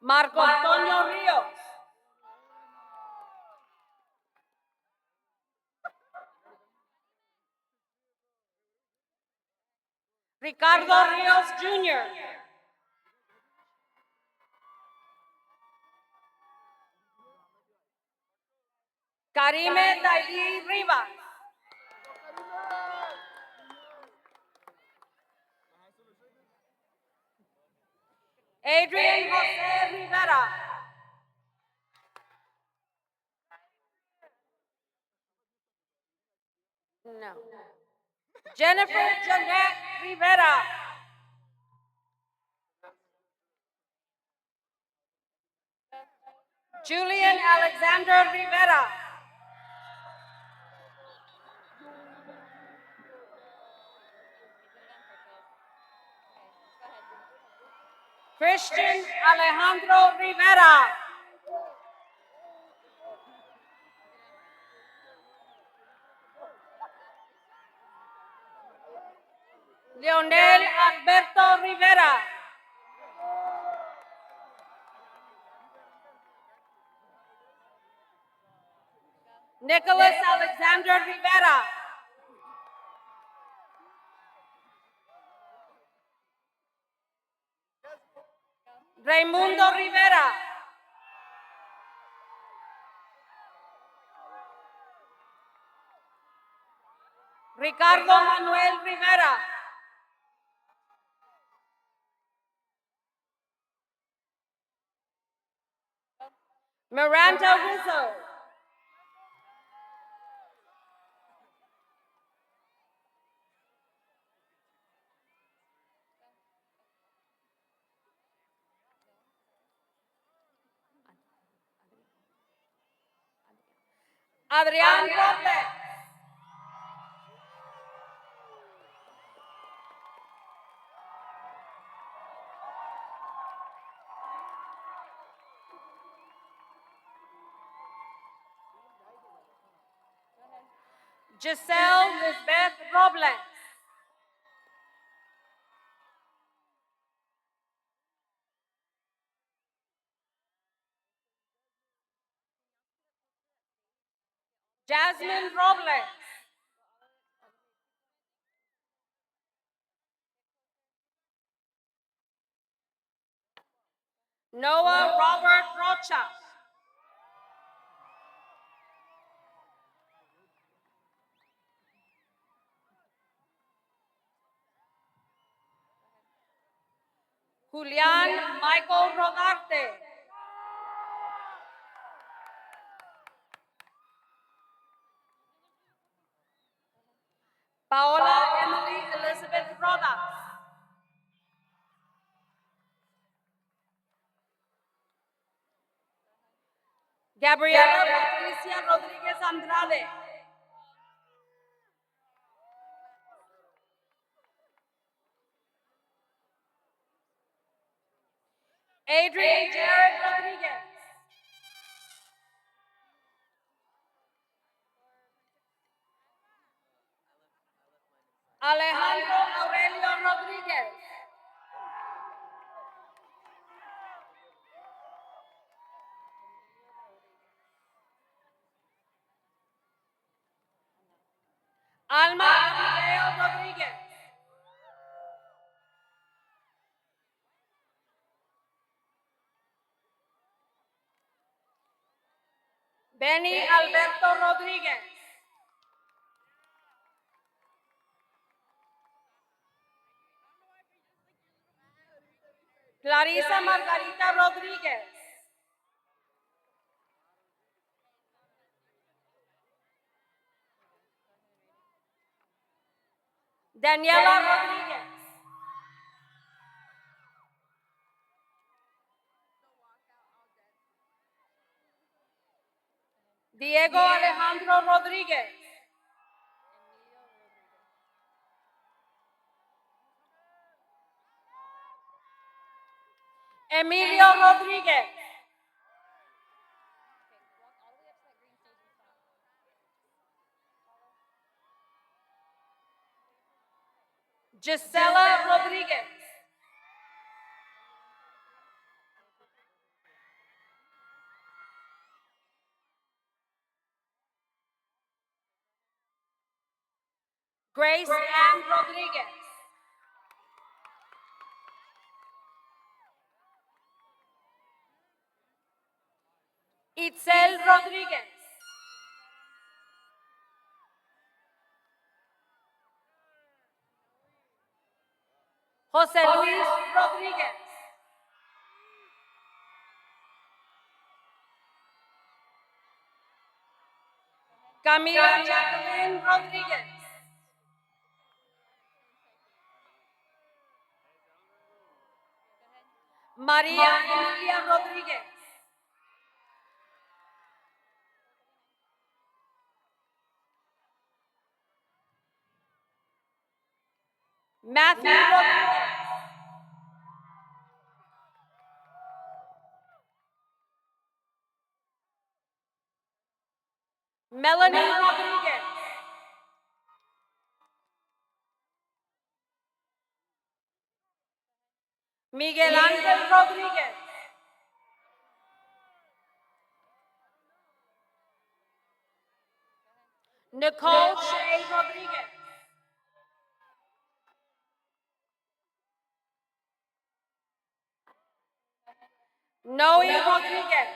Marco Antonio Ríos. Ricardo Ríos Jr. Karime Dailí Rivas. Adrian José Rivera. No. Jennifer Jeanette Rivera. Julian Alexander Rivera. Christian Alejandro Rivera. Leonel Alberto Rivera. Nicholas Alexander Rivera. Raimundo Rivera. Ricardo Manuel Rivera. Miranda Rizzo. Adrián Robles. Giselle Lisbeth Robles. Jasmine Robles. Noah Robert Rocha. Julián Michael Rodarte. Paola Emily Elizabeth Rodas. Gabriela Patricia Rodríguez Andrade. Adrian Jared Rodriguez. Alejandro Aurelio Rodriguez. Alma Abigail Rodriguez. Benny Alberto Rodriguez. Clarisa Margarita Rodriguez. Daniela Rodriguez. Diego Alejandro Rodriguez. Emilio Rodriguez. Gisela Rodriguez. Grace Ann Rodriguez. Itzel Rodriguez. José Luis Rodriguez. Camila Jacqueline Rodriguez. María Emilia Rodriguez. Matthew Rodriguez. Melanie Rodriguez. Miguel Ángel Rodriguez. Nicole Shea Rodriguez. Noe Rodriguez.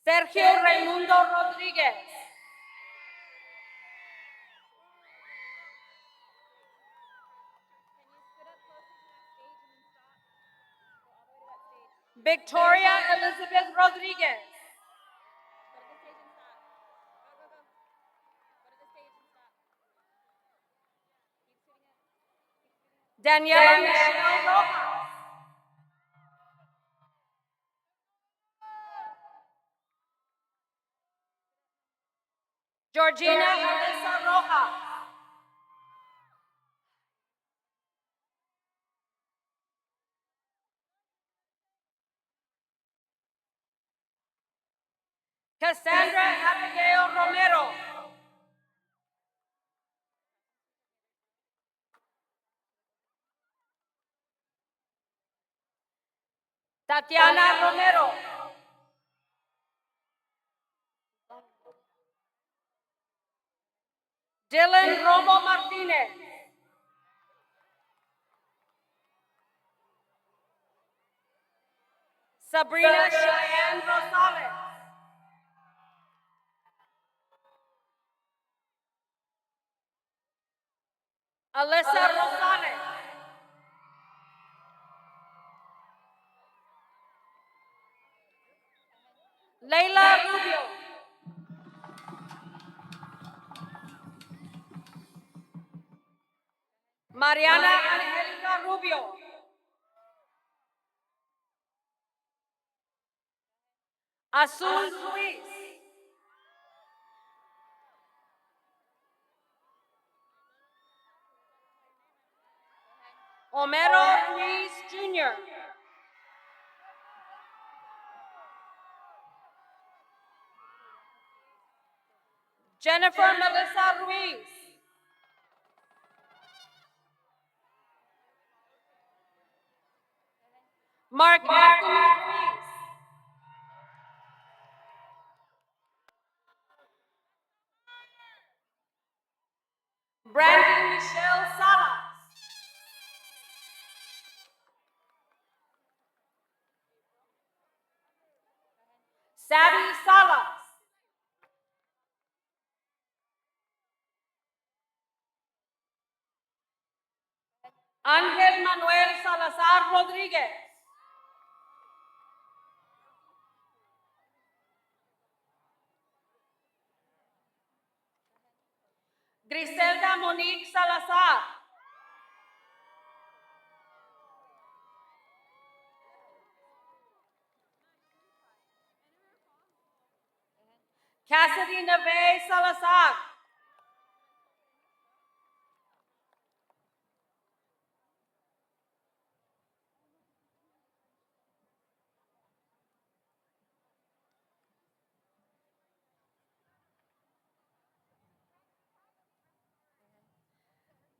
Sergio Raimundo Rodriguez. Victoria Elizabeth Rodriguez. Daniela Michelle Rojas. Georgina Alyssa Rojas. Cassandra Abigail Romero. Tatiana Romero. Dylan Romo Martinez. Sabrina Cheyenne Rosales. Alyssa Rosales. Leila Rubio. Mariana Angelica Rubio. Azul Ruiz. Homero Ruiz Jr. Jennifer Melissa Ruiz. Mark Anthony Ruiz. Brandy Michelle Salas. Sabby Salas. Ángel Manuel Salazar Rodríguez. Griselda Monique Salazar. Cassidy Neve Salazar.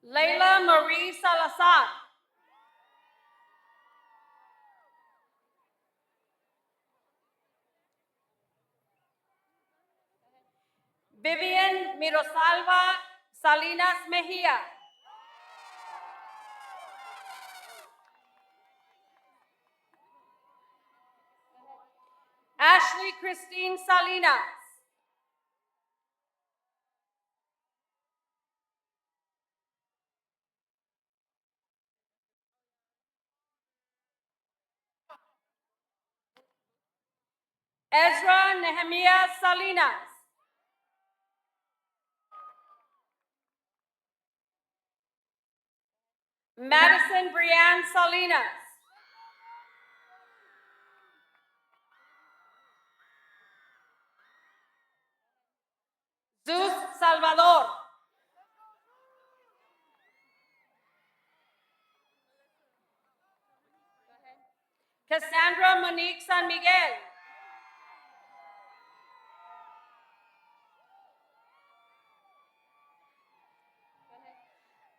Layla Marie Salazar. Vivian Mirosalva Salinas Mejia. Ashley Christine Salinas. Ezra Nehemiah Salinas. Madison Brianne Salinas. Zeus Salvador. Cassandra Monique San Miguel.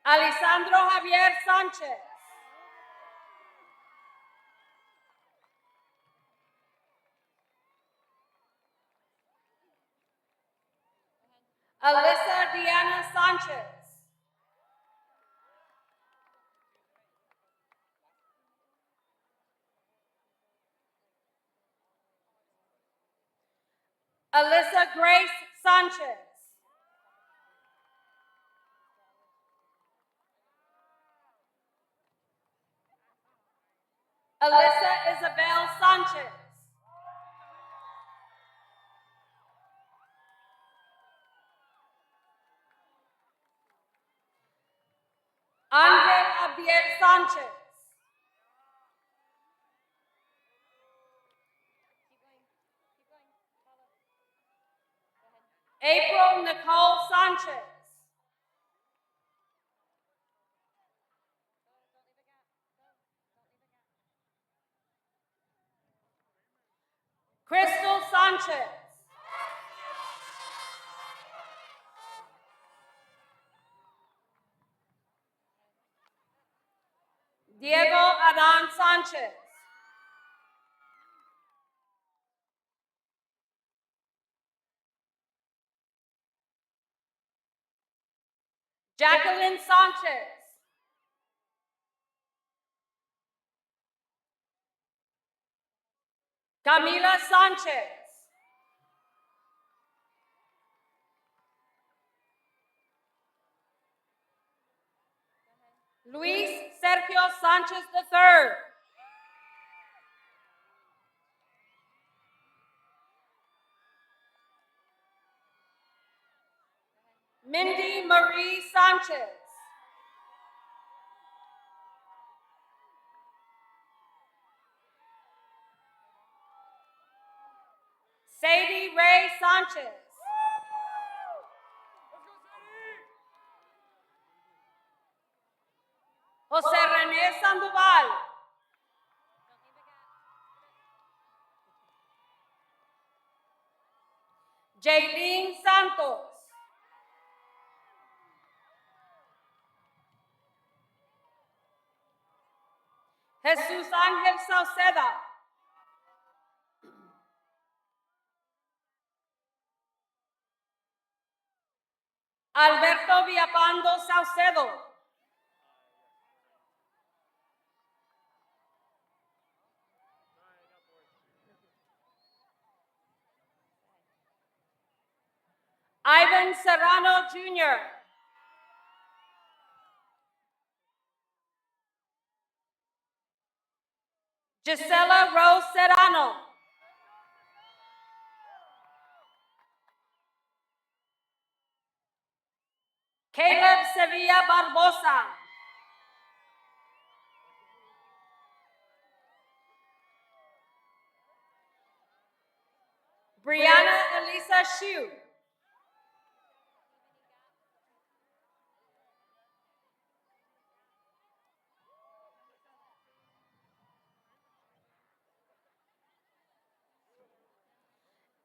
Alessandro Javier Sánchez. Alyssa Diana Sanchez. Alyssa Grace Sanchez. Alyssa Isabel Sanchez. Ángel Abdiel Sánchez. April Nicole Sanchez. Crystal Sanchez. Diego Adán Sánchez. Jacqueline Sanchez. Camila Sanchez. Luis Sergio Sanchez III. Mindy Marie Sanchez. Sadie Ray Sanchez. José René Sandoval. Jaylene Santos. Jesús Ángel Sauceda. Alberto Villapando Saucedo. Ivan Serrano Jr. Gisela Rose Serrano. Caleb Sevilla Barbosa. Brianna Elisa Shue.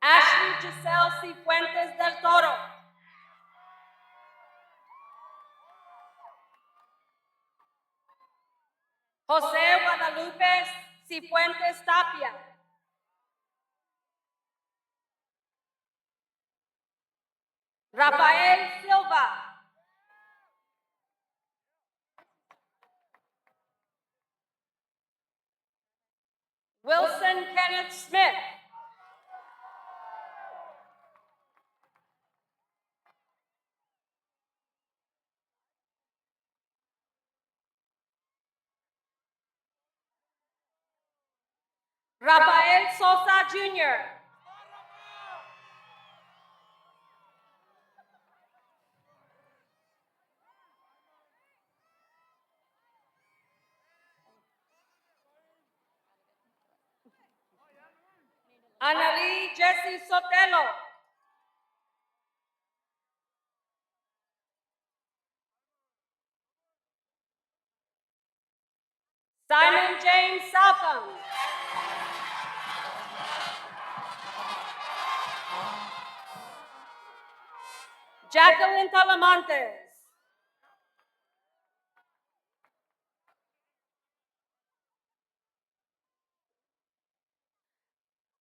Ashley Giselle Cifuentes del Toro. José Guadalupe Cifuentes Tapia. Rafael Silva. Wilson Kenneth Smith. Rafael Sosa Jr. Annalie Jessie Sotelo. Simon James Southam. Jacqueline Talamontes.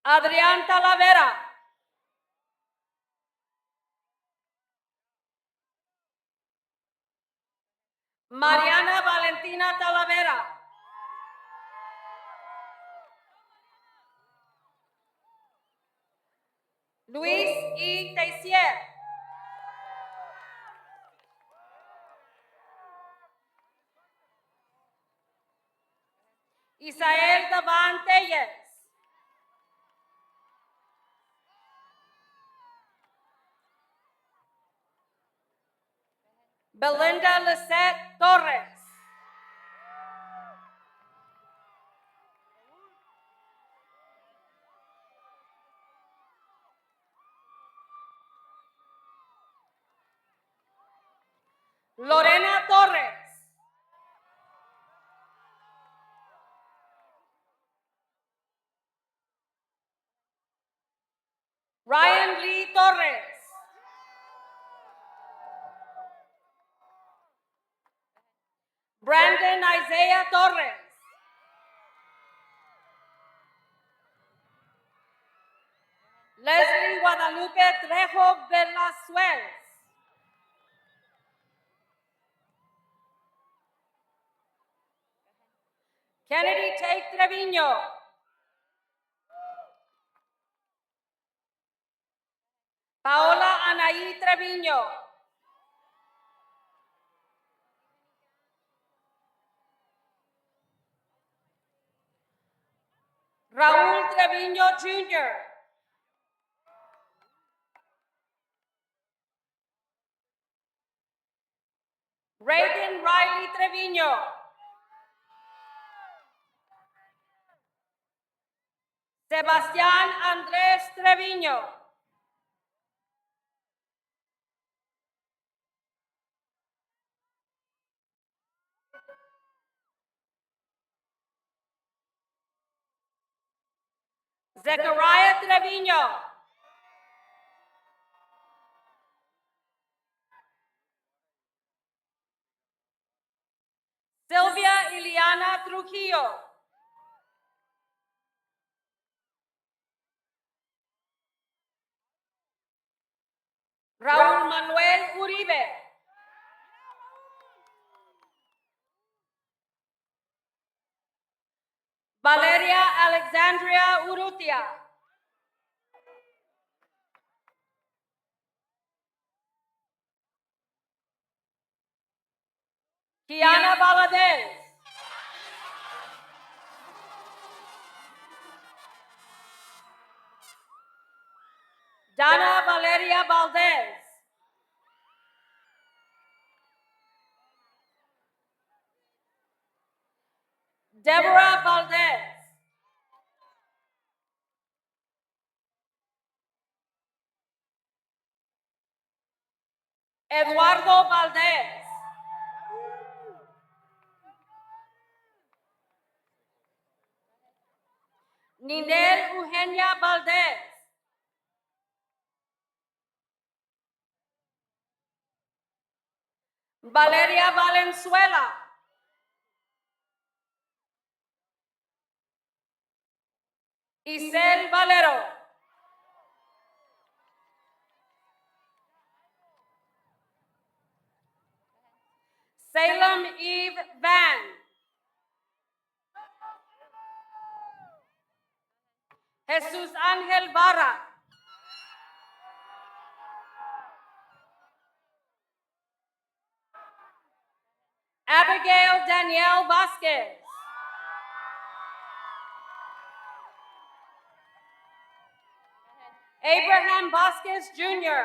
Adrián Talavera. Mariana Valentina Talavera. Luis E. Teissier. Isael Davan Tellez. Belinda Lisette Torres. Lorena Torres. Ryan Lee Torres. Brandon Isaiah Torres. Leslie Guadalupe Trejo Velasuez. Kennedy Tate Treviño. Paola Anaí Treviño. Raúl Treviño Jr. Reagan Riley Treviño. Sebastián Andrés Treviño. Zechariah Treviño. Silvia Iliana Trujillo. Raúl Manuel Uribe. Valeria Alexandria Urrutia. Kiana Valadez. Dana Valeria Valdez. Deborah Valdez. Eduardo Valdez. Ninel Eugenia Valdez. Valeria Valenzuela. Isel Valero. Salem Eve Van. Jesus Angel Barra. Abigail Danielle Vasquez. Abraham Vasquez Jr.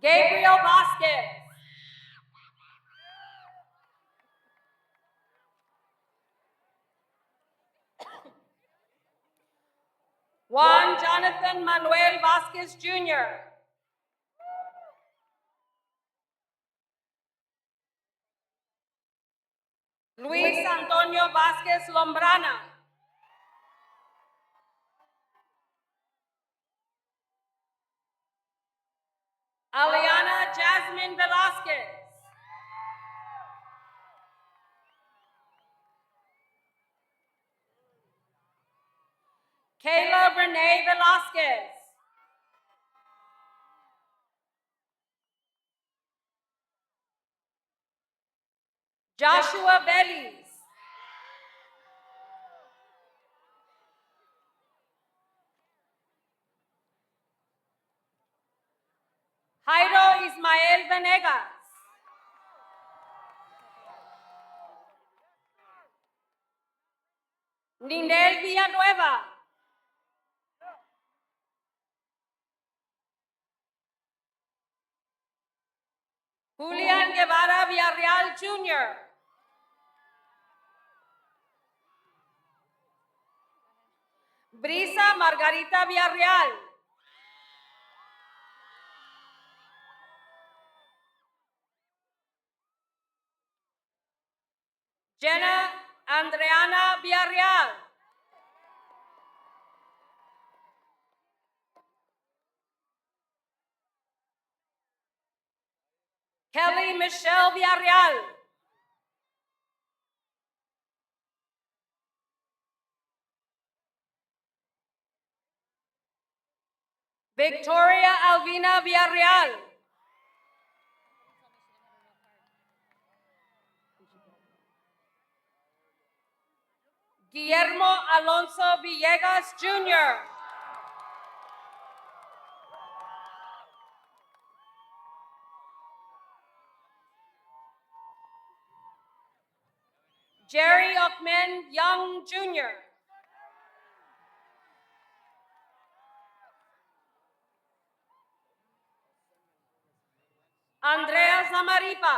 Gabriel Vasquez. Juan Jonathan Manuel Vasquez Jr. Luis Antonio Vasquez Lombrana. Aliana Jasmine Velasquez. Kayla Renee Velasquez. Joshua Bellis. Jairo Ismael Venegas. Ninel Villanueva. Julian Guevara Villarreal Jr. Brisa Margarita Villarreal. Jenna Andreana Villarreal. Kelly Michelle Villarreal. Victoria Alvina Villarreal. Guillermo Alonso Villegas Jr. Jerry Ockman Young Jr. Andrea Zamaripa.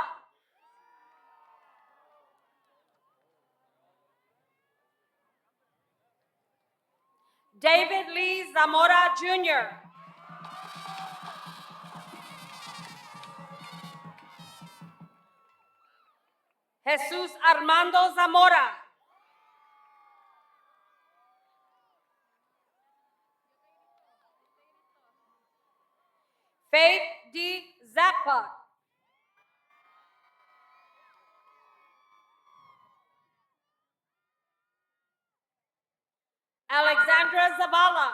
David Lee Zamora Jr. Jesus Armando Zamora. Faith D. Zach. Alpha. Alexandra Zavala.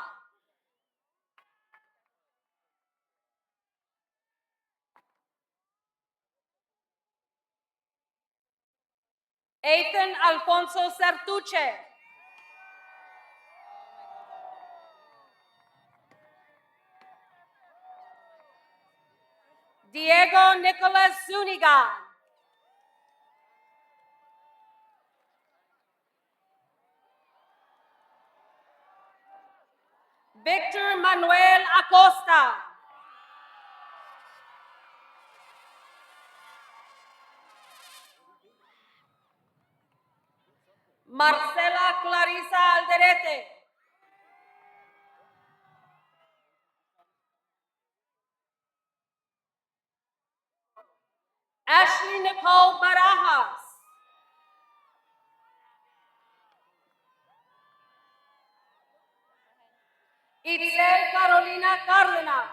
Ethan Alfonso Certuche. Diego Nicolas Zuniga. Victor Manuel Acosta. Marcela Clarisa Alderete. Ashley Nicole Barajas. Itzel Carolina Cárdenas.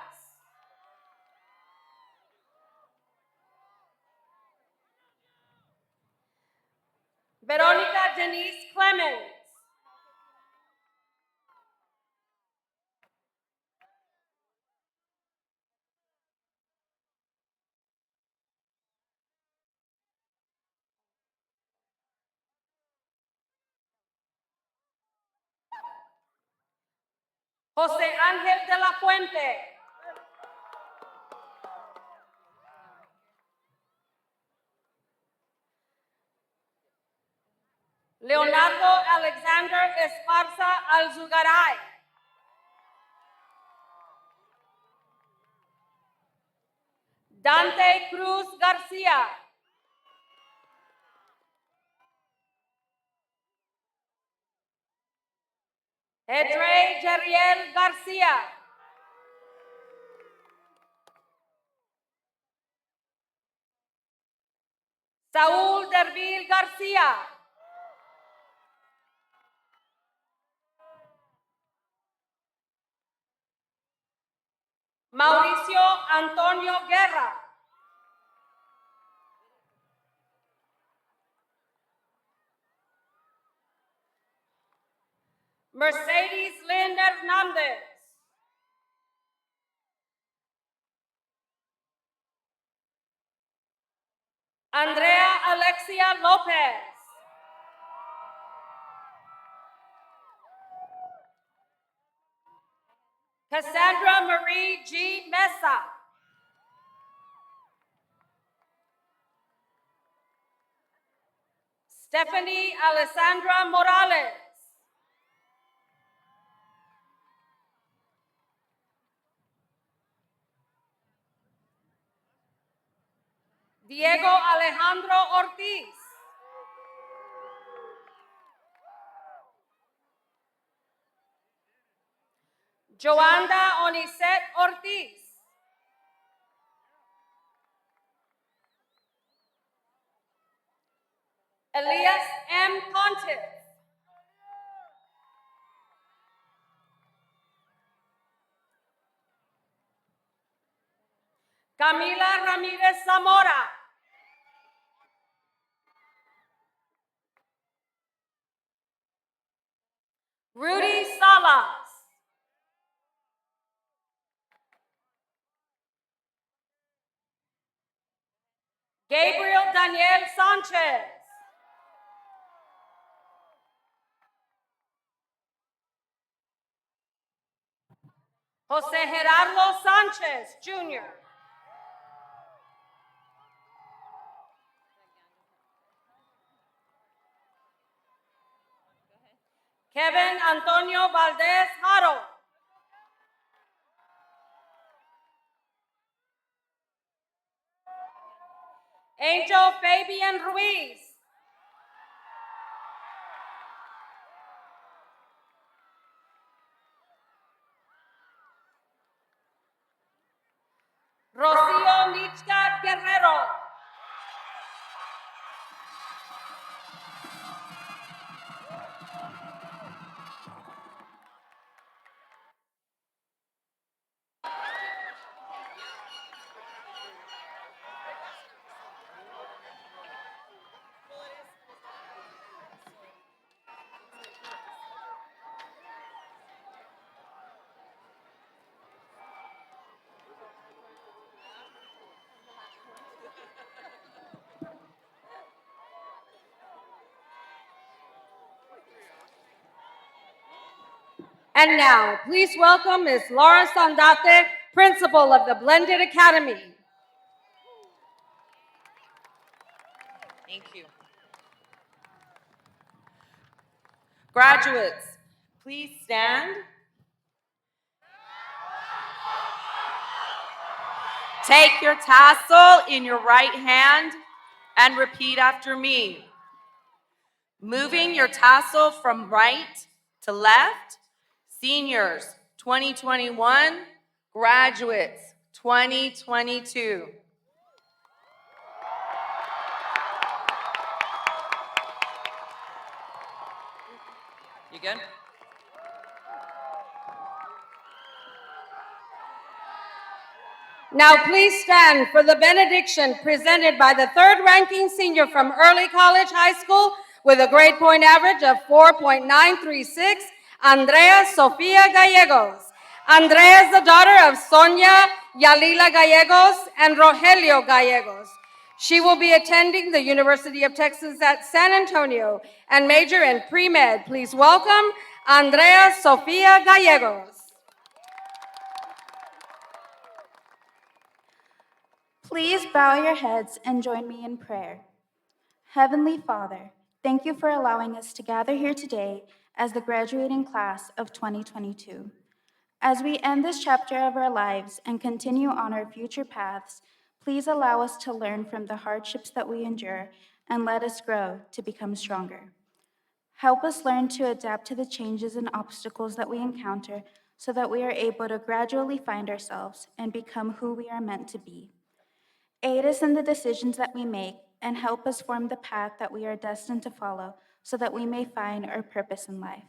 Verónica Denise Clemens. José Ángel de la Fuente. Leonardo Alexander Esparza Alzugaray. Dante Cruz García. Edrey Jeriel García. Saúl Derbil García. Mauricio Antonio Guerra. Mercedes Lynn Hernández. Andrea Alexia Lopez. Cassandra Marie G. Mesa. Stephanie Alessandra Morales. Diego Alejandro Ortiz. Joanda Onisette Ortiz. Elias M. Pontiff. Camila Ramirez Zamora. Rudy Salas. Gabriel Daniel Sanchez. Jose Gerardo Sanchez, Jr. Kevin Antonio Valdez Haro. Angel Fabian Ruiz. Rocío Nichka Guerrero. And now, please welcome Ms. Laura Sandate, Principal of the Blended Academy. Thank you. Graduates, please stand. Take your tassel in your right hand and repeat after me. Moving your tassel from right to left. Seniors, 2021. Graduates, 2022. You good? Now please stand for the benediction presented by the third-ranking senior from Early College High School with a grade point average of 4.936, Andrea Sofia Gallegos. Andrea is the daughter of Sonia Yalila Gallegos and Rogelio Gallegos. She will be attending the University of Texas at San Antonio and major in pre-med. Please welcome Andrea Sofia Gallegos. Please bow your heads and join me in prayer. Heavenly Father, thank you for allowing us to gather here today as the graduating class of 2022. As we end this chapter of our lives and continue on our future paths, please allow us to learn from the hardships that we endure and let us grow to become stronger. Help us learn to adapt to the changes and obstacles that we encounter so that we are able to gradually find ourselves and become who we are meant to be. Aid us in the decisions that we make and help us form the path that we are destined to follow so that we may find our purpose in life.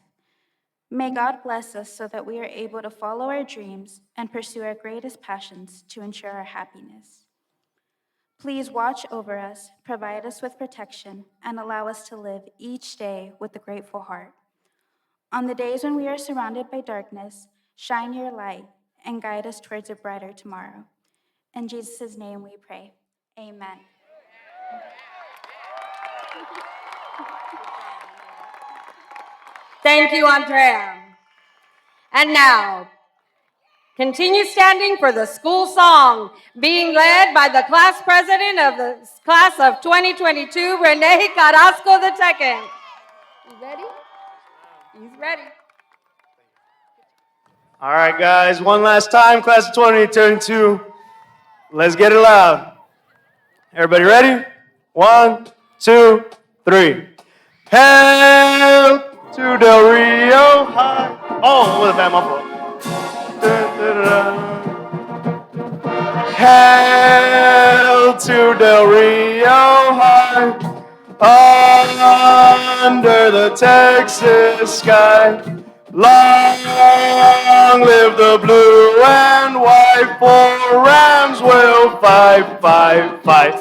May God bless us so that we are able to follow our dreams and pursue our greatest passions to ensure our happiness. Please watch over us, provide us with protection, and allow us to live each day with a grateful heart. On the days when we are surrounded by darkness, shine your light and guide us towards a brighter tomorrow. In Jesus' name we pray. Amen. Thank you, Andrea. And now, continue standing for the school song, being led by the class president of the class of 2022, Renee Carrasco II. You ready? He's ready. All right, guys, one last time, class of 2022. Let's get it loud. Everybody ready? 1, 2, 3. Hail to Del Rio High. Oh, with a bad muffle. Hail to Del Rio High, under the Texas sky. Long live the blue and white, for Rams will fight, fight, fight.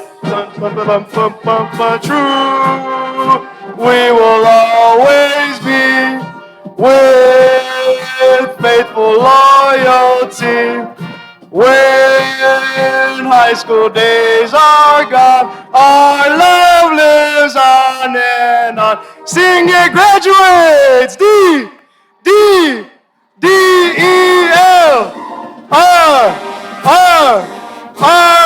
True, we will always be with faithful loyalty. When high school days are gone, our love lives on and on. Sing it, graduates! D, D, D, E, L, R, R, R.